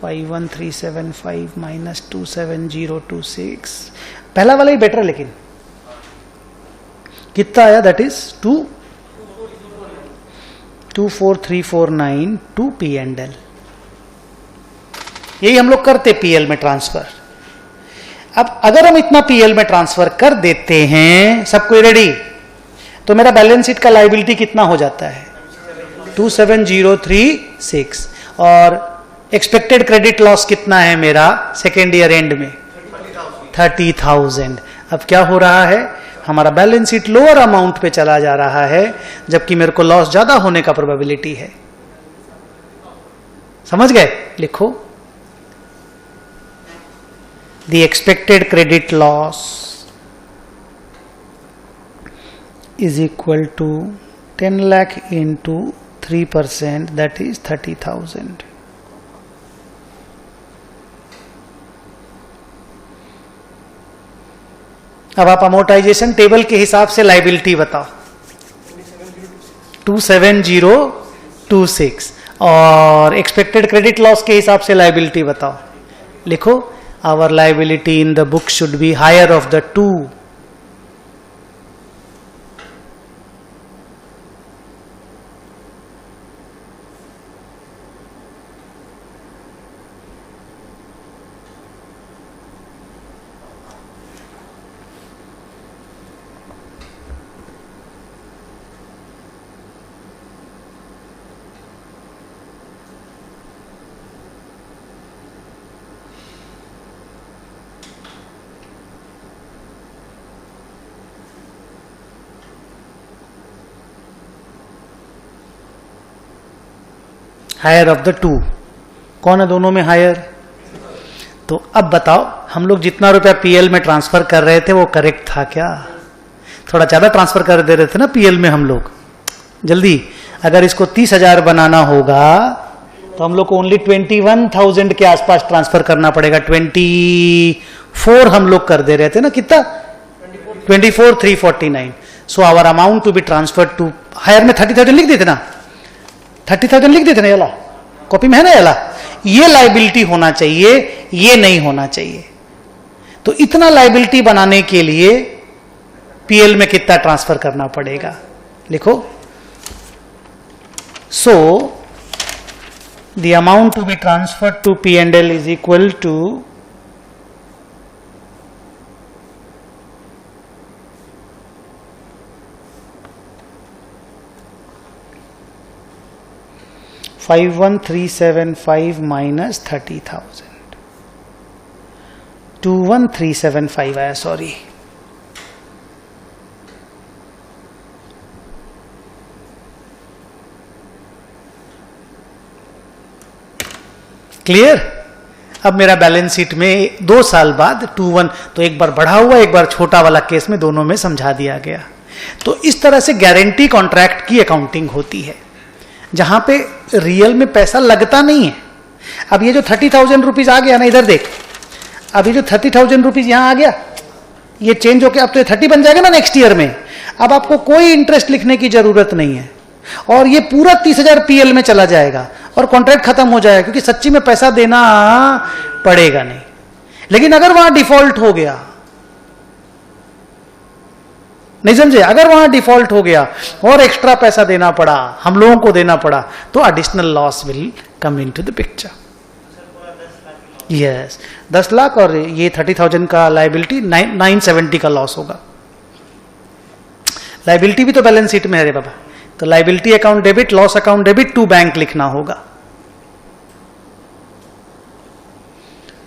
51,375 माइनस 27026. पहला वाला ही बेटर है, लेकिन कितना आया? That is 24,349 to P&L. यही हम लोग करते PL में ट्रांसफर. अब अगर हम इतना PL में ट्रांसफर कर देते हैं, सबको रेडी, तो मेरा बैलेंस शीट का लायबिलिटी कितना हो जाता है? 27,036. और एक्सपेक्टेड क्रेडिट लॉस कितना है मेरा सेकेंड ईयर एंड में? 30,000. अब क्या हो रहा है? हमारा बैलेंस शीट लोअर अमाउंट पे चला जा रहा है, जबकि मेरे को लॉस ज्यादा होने का प्रोबेबिलिटी है. समझ गए? लिखो the expected credit loss is equal to 10 lakh into 3%, that is 30,000. अब आप अमोर्टाइजेशन टेबल के हिसाब से लाइबिलिटी बताओ. 27026. और एक्सपेक्टेड क्रेडिट लॉस के हिसाब से लाइबिलिटी बताओ. लिखो our liability in the book should be higher of the two. Higher of the two. कौन है दोनों में हायर? तो अब बताओ, हम लोग जितना रुपया पीएल में ट्रांसफर कर रहे थे वो करेक्ट था क्या? थोड़ा ज्यादा ट्रांसफर कर दे रहे थे ना पीएल में हम लोग। जल्दी, अगर इसको 30,000 बनाना होगा तो हम लोग को ओनली 21,000 के आसपास ट्रांसफर करना पड़ेगा। 24 हम लोग कर दे रहे थे ना, कितना? 24,349। So our amount to be transfer to higher में 30,000 लिख देते ना, 30,000 लिख देते ना, याला कॉपी में है ना, याला ये लाइबिलिटी होना चाहिए, ये नहीं होना चाहिए। तो इतना लाइबिलिटी बनाने के लिए पीएल में कितना ट्रांसफर करना पड़ेगा, लिखो। So the amount to be transferred to P and L is equal to 51,375 minus 30,000, 21,375 आया, सॉरी। क्लियर? अब मेरा बैलेंस शीट में 2 साल बाद 21, तो एक बार बढ़ा हुआ एक बार छोटा वाला केस में दोनों में समझा दिया गया। तो इस तरह से गारंटी कॉन्ट्रैक्ट की अकाउंटिंग होती है, जहां पे रियल में पैसा लगता नहीं है। अब ये जो 30,000 रुपीज आ गया ना, इधर देख, अब ये जो 30,000 रुपीज यहां आ गया, ये चेंज होके अब तो ये 30 बन जाएगा ना नेक्स्ट ईयर में। अब आपको कोई इंटरेस्ट लिखने की जरूरत नहीं है, और ये पूरा 30,000 पीएल में चला जाएगा और कॉन्ट्रैक्ट खत्म हो जाएगा, क्योंकि सच्ची में पैसा देना पड़ेगा नहीं। लेकिन अगर वहां डिफॉल्ट हो गया, नहीं समझे, अगर वहां डिफॉल्ट हो गया और एक्स्ट्रा पैसा देना पड़ा, हम लोगों को देना पड़ा, तो additional loss will come into the picture. Yes, 10 lakh और ये 30,000 का लाइबिलिटी 970 का लॉस होगा। लाइबिलिटी भी तो बैलेंस शीट में है रे बाबा, तो liability account debit, loss account debit to bank लिखना होगा।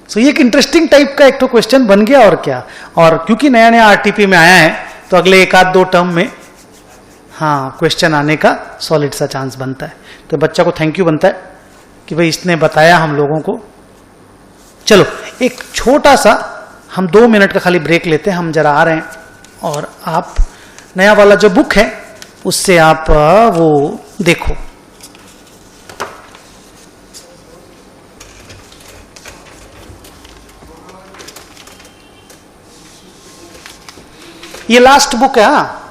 सो ये एक इंटरेस्टिंग टाइप का एक तो क्वेश्चन बन गया, और क्या। और क्योंकि नया नया आरटीपी में आया है, तो अगले 1-2 टर्म में हाँ क्वेश्चन आने का सॉलिड सा चांस बनता है। तो बच्चा को थैंक यू बनता है कि भाई इसने बताया हम लोगों को। चलो एक छोटा सा हम 2 मिनट का खाली ब्रेक लेते हैं, हम जरा आ रहे हैं, और आप नया वाला जो बुक है उससे आप वो देखो। ये लास्ट बुक है, हाँ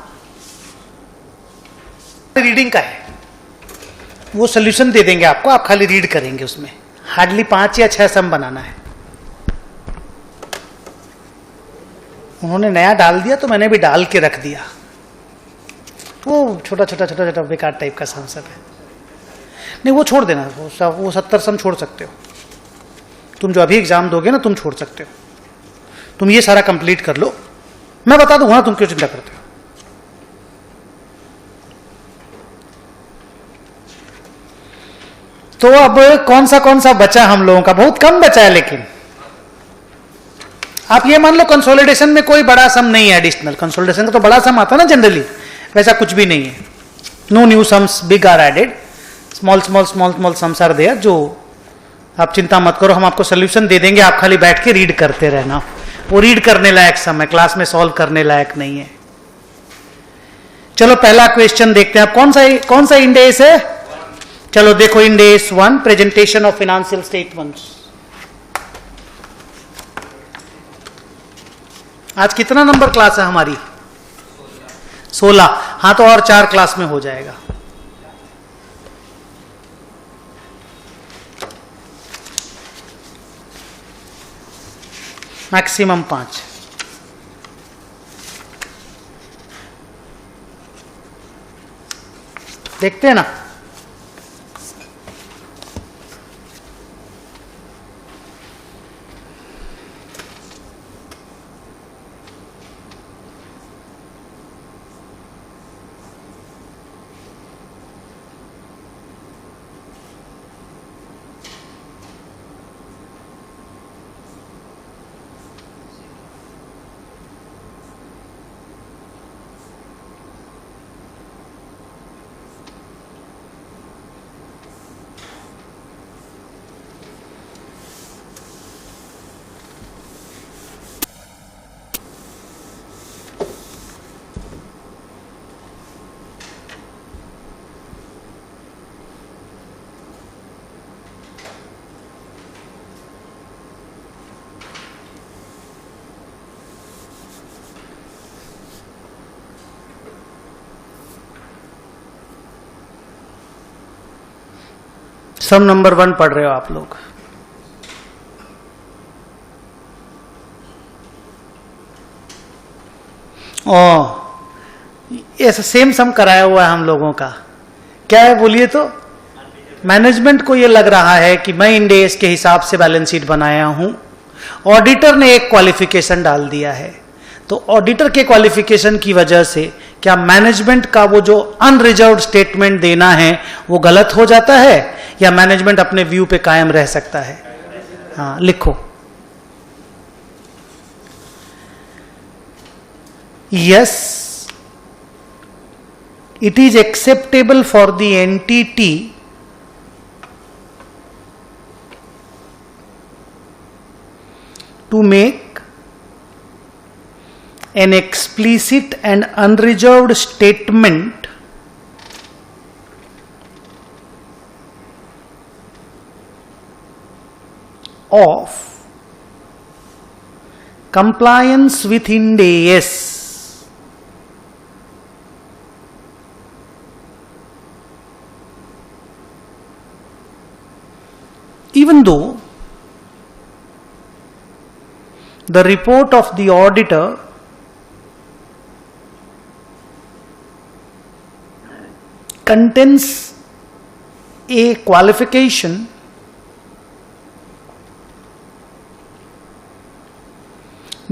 रीडिंग का है, वो सोल्यूशन दे देंगे आपको, आप खाली रीड करेंगे। उसमें हार्डली 5 या 6 सम बनाना है। उन्होंने नया डाल दिया तो मैंने भी डाल के रख दिया। वो छोटा छोटा छोटा छोटा बेकार टाइप का सम सब है, नहीं वो छोड़ देना, वो 70 सम छोड़ सकते हो। तुम जो अभी एग्जाम दोगे ना, तुम छोड़ सकते हो। तुम ये सारा कंप्लीट कर लो, मैं बता दूंगा, तुम क्यों चिंता करते हो। तो अब कौन सा बचा हम लोगों का? बहुत कम बचा है, लेकिन आप ये मान लो कंसोलिडेशन में कोई बड़ा सम नहीं है। एडिशनल कंसोलिडेशन का तो बड़ा सम आता है ना जनरली, वैसा कुछ भी नहीं है। No new sums big are added, small small small small sums are there. जो आप चिंता मत करो, हम आपको सोल्यूशन दे देंगे, आप खाली बैठ के रीड करते रहना। वो रीड करने लायक सम है, क्लास में सॉल्व करने लायक नहीं है। चलो पहला क्वेश्चन देखते हैं। कौन सा इंडेस है? चलो देखो, इंडेस 1, प्रेजेंटेशन ऑफ फाइनेंशियल स्टेटमेंट्स। आज कितना नंबर क्लास है हमारी? 16। हाँ तो और 4 क्लास में हो जाएगा। मैक्सिमम 5। देखते हैं ना। सम नंबर 1 पढ़ रहे हो आप लोग। ऐसा सेम सम कराया हुआ है हम लोगों का। क्या है बोलिए तो? मैनेजमेंट को ये लग रहा है कि मैं इंड एस के हिसाब से बैलेंस शीट बनाया हूं, ऑडिटर ने एक क्वालिफिकेशन डाल दिया है, तो ऑडिटर के क्वालिफिकेशन की वजह से क्या मैनेजमेंट का वो जो अनरिजर्व्ड स्टेटमेंट देना है वो गलत हो जाता है, या मैनेजमेंट अपने व्यू पे कायम रह सकता है? हाँ लिखो, yes it is acceptable for the entity to make an explicit and unreserved statement of compliance with Ind AS even though the report of the auditor contains a qualification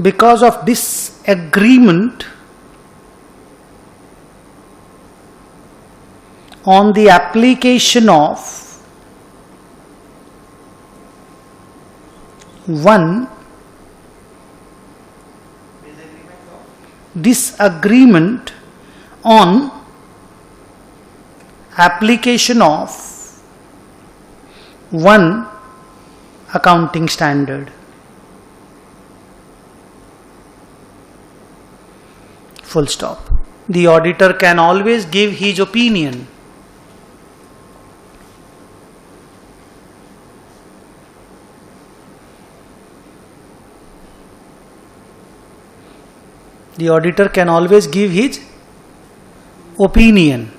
because of this agreement on the application of one disagreement on application of one accounting standard. Full stop. The auditor can always give his opinion. The auditor can always give his opinion.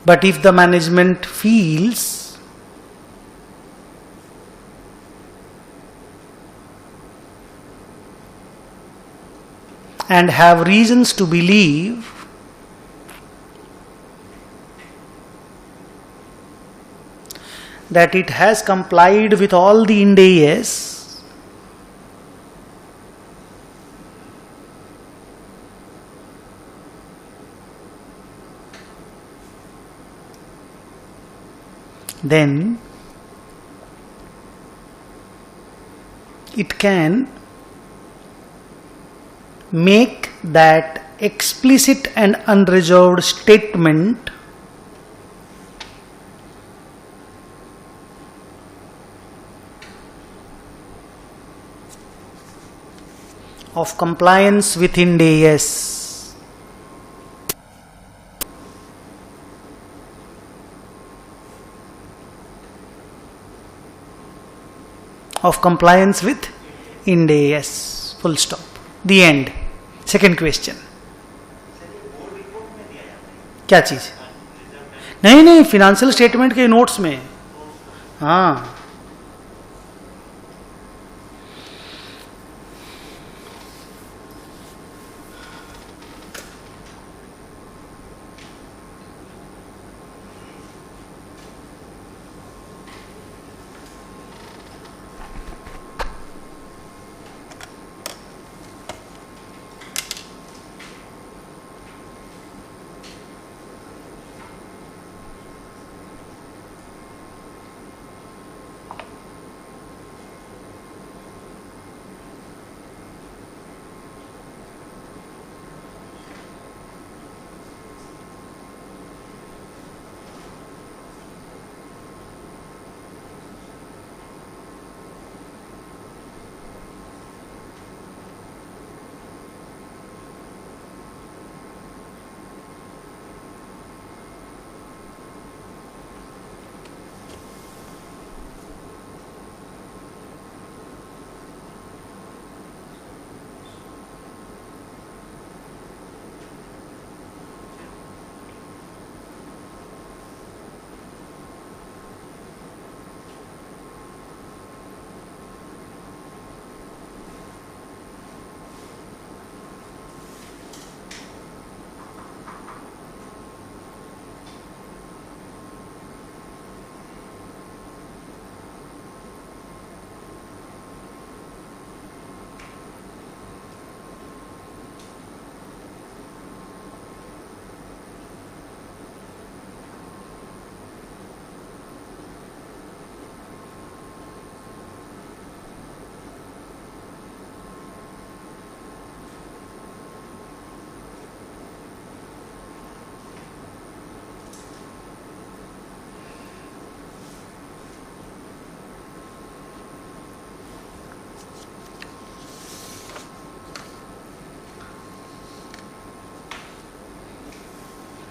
But if the management feels and have reasons to believe that it has complied with all the Ind AS, then it can make that explicit and unreserved statement of compliance with Ind AS. Of compliance with Ind AS. Full stop. The end. Second question. क्या चीज? नहीं नहीं, फिनेंशियल स्टेटमेंट के नोट्स में। हाँ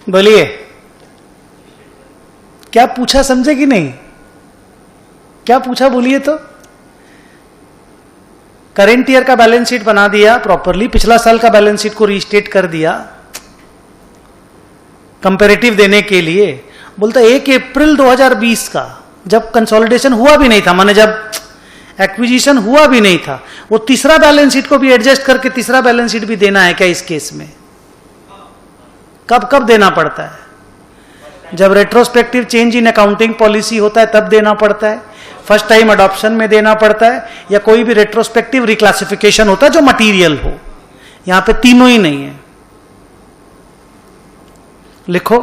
बोलिए, क्या पूछा समझे कि नहीं? क्या पूछा बोलिए तो? करेंट ईयर का बैलेंस शीट बना दिया प्रॉपरली, पिछला साल का बैलेंस शीट को रीस्टेट कर दिया कंपैरेटिव देने के लिए। बोलता 1 अप्रैल 2020 का, जब कंसोलिडेशन हुआ भी नहीं था, माने जब एक्विजिशन हुआ भी नहीं था, वो तीसरा बैलेंस शीट को भी एडजस्ट करके तीसरा बैलेंस शीट भी देना है क्या इस केस में? कब कब देना पड़ता है? जब retrospective change in accounting policy होता है तब देना पड़ता है, फर्स्ट टाइम अडॉप्शन में देना पड़ता है, या कोई भी रेट्रोस्पेक्टिव रिक्लासिफिकेशन होता है जो मटीरियल हो। यहां पे तीनों ही नहीं है। लिखो,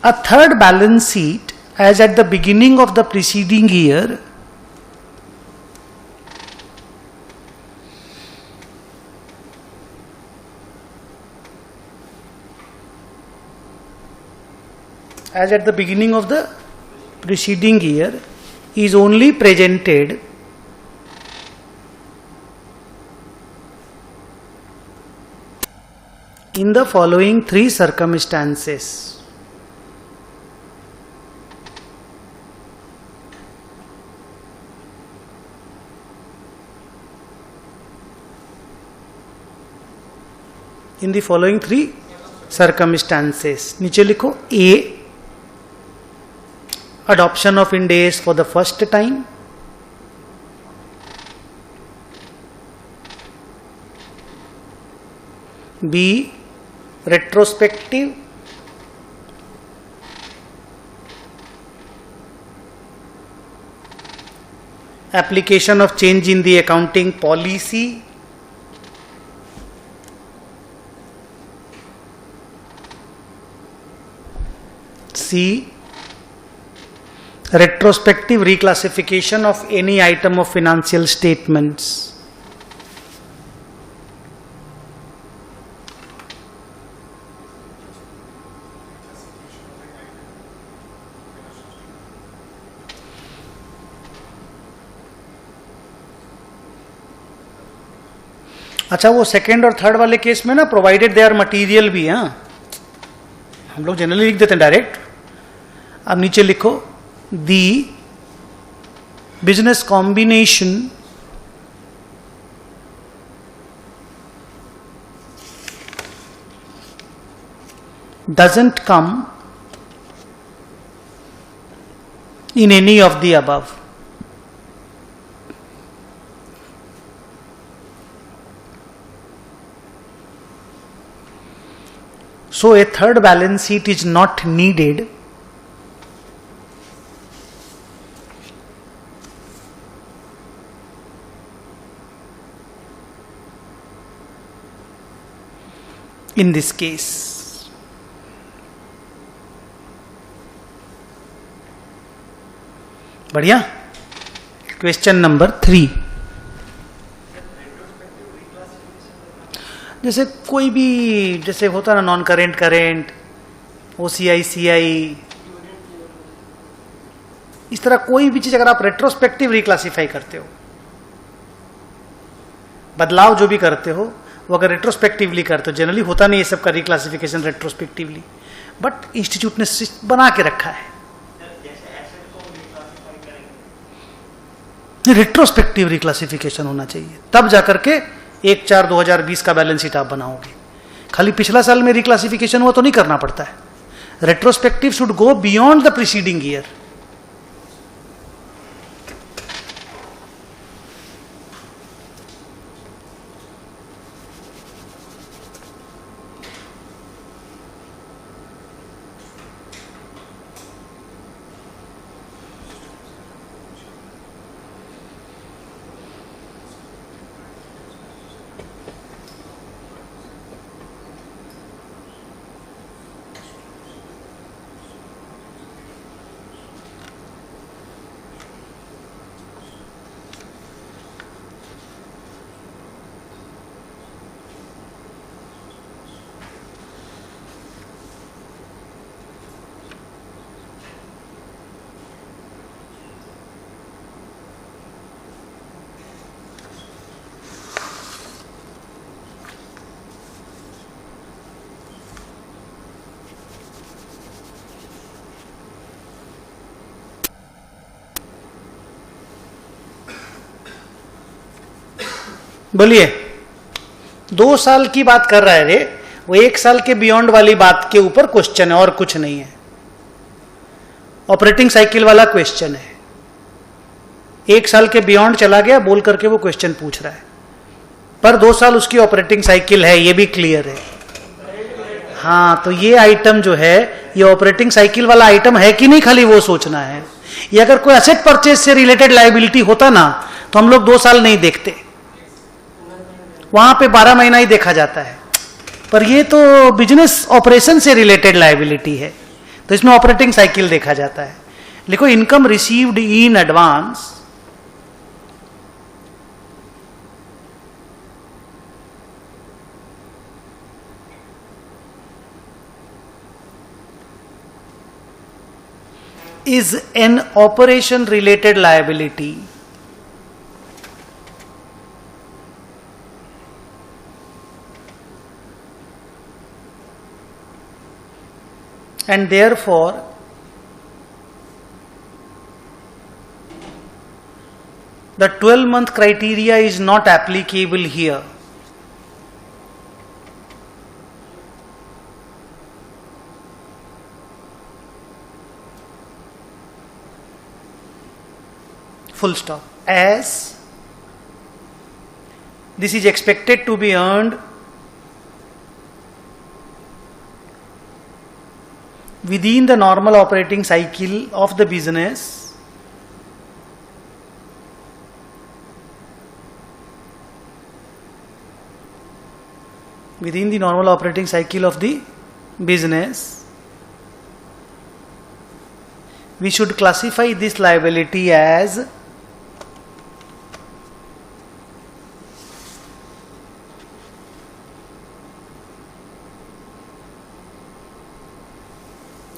a third balance sheet as at the beginning of the preceding year as at the beginning of the preceding year is only presented in the following 3 circumstances. In the following 3 circumstances. नीचे लिखो, A, adoption of Ind AS for the first time. B, retrospective. Application of change in the accounting policy. C, retrospective reclassification of any item of financial statements. अच्छा, वो सेकेंड और थर्ड वाले केस में ना प्रोवाइडेड दे आर मटीरियल भी है, हम लोग जनरली लिख देते हैं डायरेक्ट। अब नीचे लिखो, the business combination doesn't come in any of the above. So a third balance sheet is not needed in this case. बढ़िया। क्वेश्चन नंबर 3, जैसे कोई भी, जैसे होता ना non current current, OCI CI, इस तरह कोई भी चीज अगर आप रेट्रोस्पेक्टिव रिक्लासिफाई करते हो, बदलाव जो भी करते हो वो अगर रेट्रोस्पेक्टिवली करते हो, जनरली होता नहीं ये सब का रिक्लासिफिकेशन रेट्रोस्पेक्टिवली, बट इंस्टीट्यूट ने बना के रखा है रेट्रोस्पेक्टिव रिक्लासिफिकेशन होना चाहिए, तब जाकर के 1/4/2020 का बैलेंस शीट आप बनाओगे। खाली पिछला साल में रिक्लासिफिकेशन हुआ तो नहीं करना पड़ता है। Retrospective should go beyond the preceding year. बोलिए, 2 साल की बात कर रहा है रे, वो 1 साल के बियॉन्ड वाली बात के ऊपर क्वेश्चन है और कुछ नहीं है, ऑपरेटिंग साइकिल वाला क्वेश्चन है। 1 साल के बियॉन्ड चला गया बोल करके वो क्वेश्चन पूछ रहा है, पर 2 साल उसकी ऑपरेटिंग साइकिल है, ये भी क्लियर है। हाँ, तो ये आइटम जो है ये ऑपरेटिंग साइकिल वाला आइटम है कि नहीं, खाली वो सोचना है। ये अगर कोई एसेट परचेज से रिलेटेड लायबिलिटी होता ना तो हम लोग 2 साल नहीं देखते, वहां पे 12 महीना ही देखा जाता है। पर ये तो बिजनेस ऑपरेशन से रिलेटेड लायबिलिटी है, तो इसमें ऑपरेटिंग साइकिल देखा जाता है। लिखो income received in advance is an operation related liability and therefore the 12-month criteria is not applicable here. Full stop. As this is expected to be earned within the normal operating cycle of the business within the normal operating cycle of the business, we should classify this liability as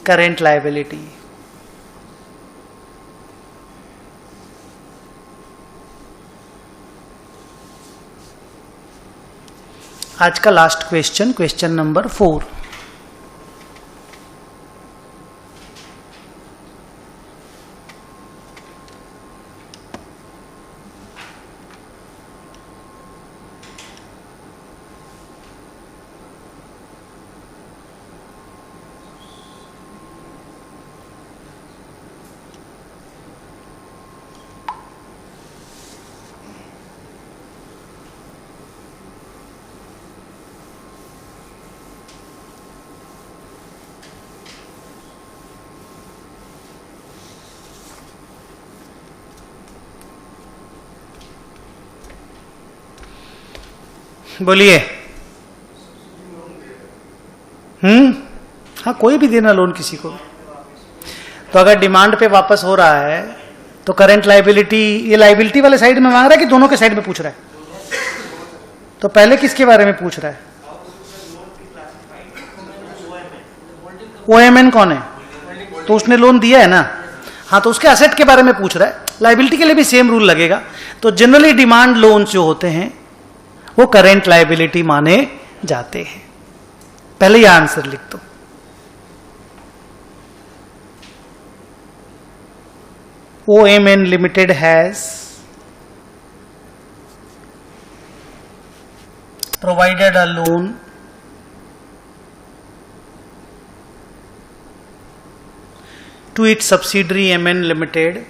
current liability. आज का लास्ट क्वेश्चन, क्वेश्चन नंबर 4। बोलिए। हाँ, कोई भी देना लोन किसी को, तो अगर डिमांड पे वापस हो रहा है तो करंट लायबिलिटी, ये लायबिलिटी वाले साइड में मांग रहा है कि दोनों के साइड में पूछ रहा है? तो पहले किसके बारे में पूछ रहा है? OMN कौन है? तो उसने लोन दिया है ना, हाँ, तो उसके एसेट के बारे में पूछ रहा है। लायबिलिटी के लिए भी सेम रूल लगेगा। तो जनरली डिमांड लोन जो होते हैं वो करेंट लायबिलिटी माने जाते हैं। पहले यह आंसर लिख दो। OMN Limited has provided a loan to its subsidiary MN Limited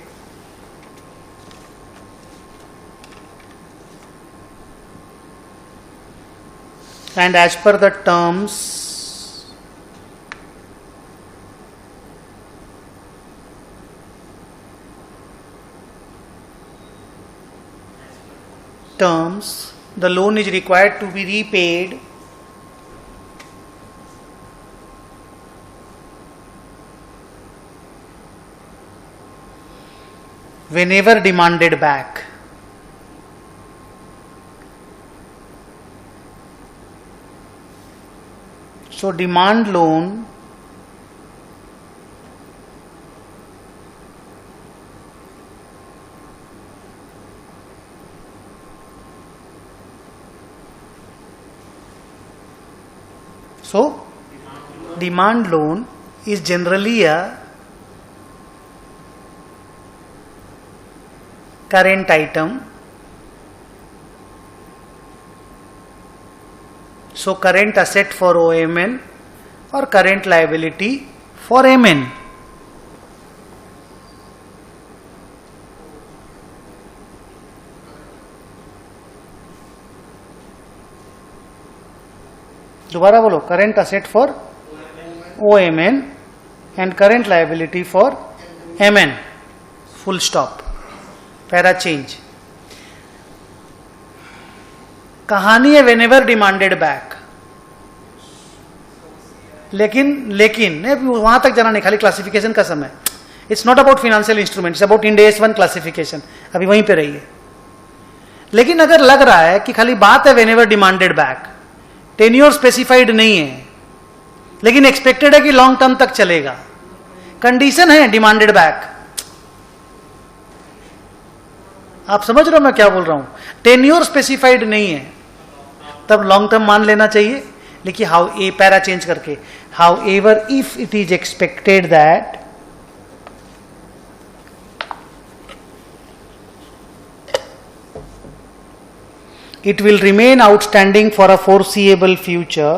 and as per the terms the loan is required to be repaid whenever demanded back. So demand loan demand loan is generally a current item so current asset for OMN और करेंट लाइबिलिटी फॉर MN. दोबारा बोलो, current asset for OMN and current liability for MN. Full stop. Para change. कहानी है व्हेनेवर डिमांडेड बैक. लेकिन वहां तक जाना नहीं, खाली क्लासिफिकेशन का समय. It's not about financial instrument, it's about Ind AS 1 classification. अभी वहीं पे रहिए. लेकिन अगर लग रहा है कि खाली बात है whenever demanded back, tenure specified नहीं है, लेकिन एक्सपेक्टेड है कि लॉन्ग टर्म तक चलेगा, कंडीशन है डिमांडेड बैक. आप समझ रहे हो मैं क्या बोल रहा हूं? टेन्योर स्पेसिफाइड नहीं है, तब लॉन्ग टर्म मान लेना चाहिए. लेकिन हाउ ए पैरा चेंज करके, how ever if it is expected that it will remain outstanding for a foreseeable future,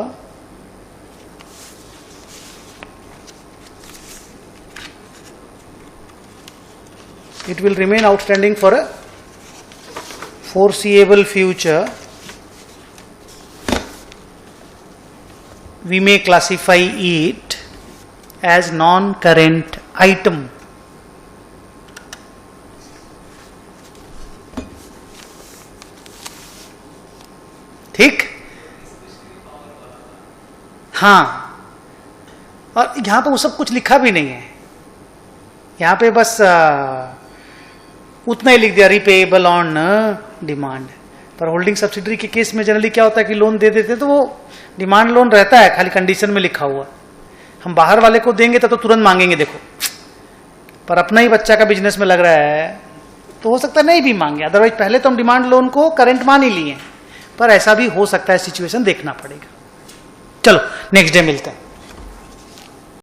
it will remain outstanding for a foreseeable future, we may classify it as non-current item. ठीक. हाँ, और यहां पे वो सब कुछ लिखा भी नहीं है. यहां पे बस उतना ही लिख दिया, रिपेएबल ऑन डिमांड. पर होल्डिंग सब्सिडरी के केस में जनरली क्या होता है कि लोन दे देते तो वो डिमांड लोन रहता है, खाली कंडीशन में लिखा हुआ. हम बाहर वाले को देंगे तो तुरंत मांगेंगे देखो, पर अपना ही बच्चा का बिजनेस में लग रहा है तो हो सकता है नहीं भी मांगे. अदरवाइज पहले तो हम डिमांड लोन को करंट मान ही लिए, पर ऐसा भी हो सकता है सिचुएशन देखना पड़ेगा. चलो नेक्स्ट डे मिलते हैं.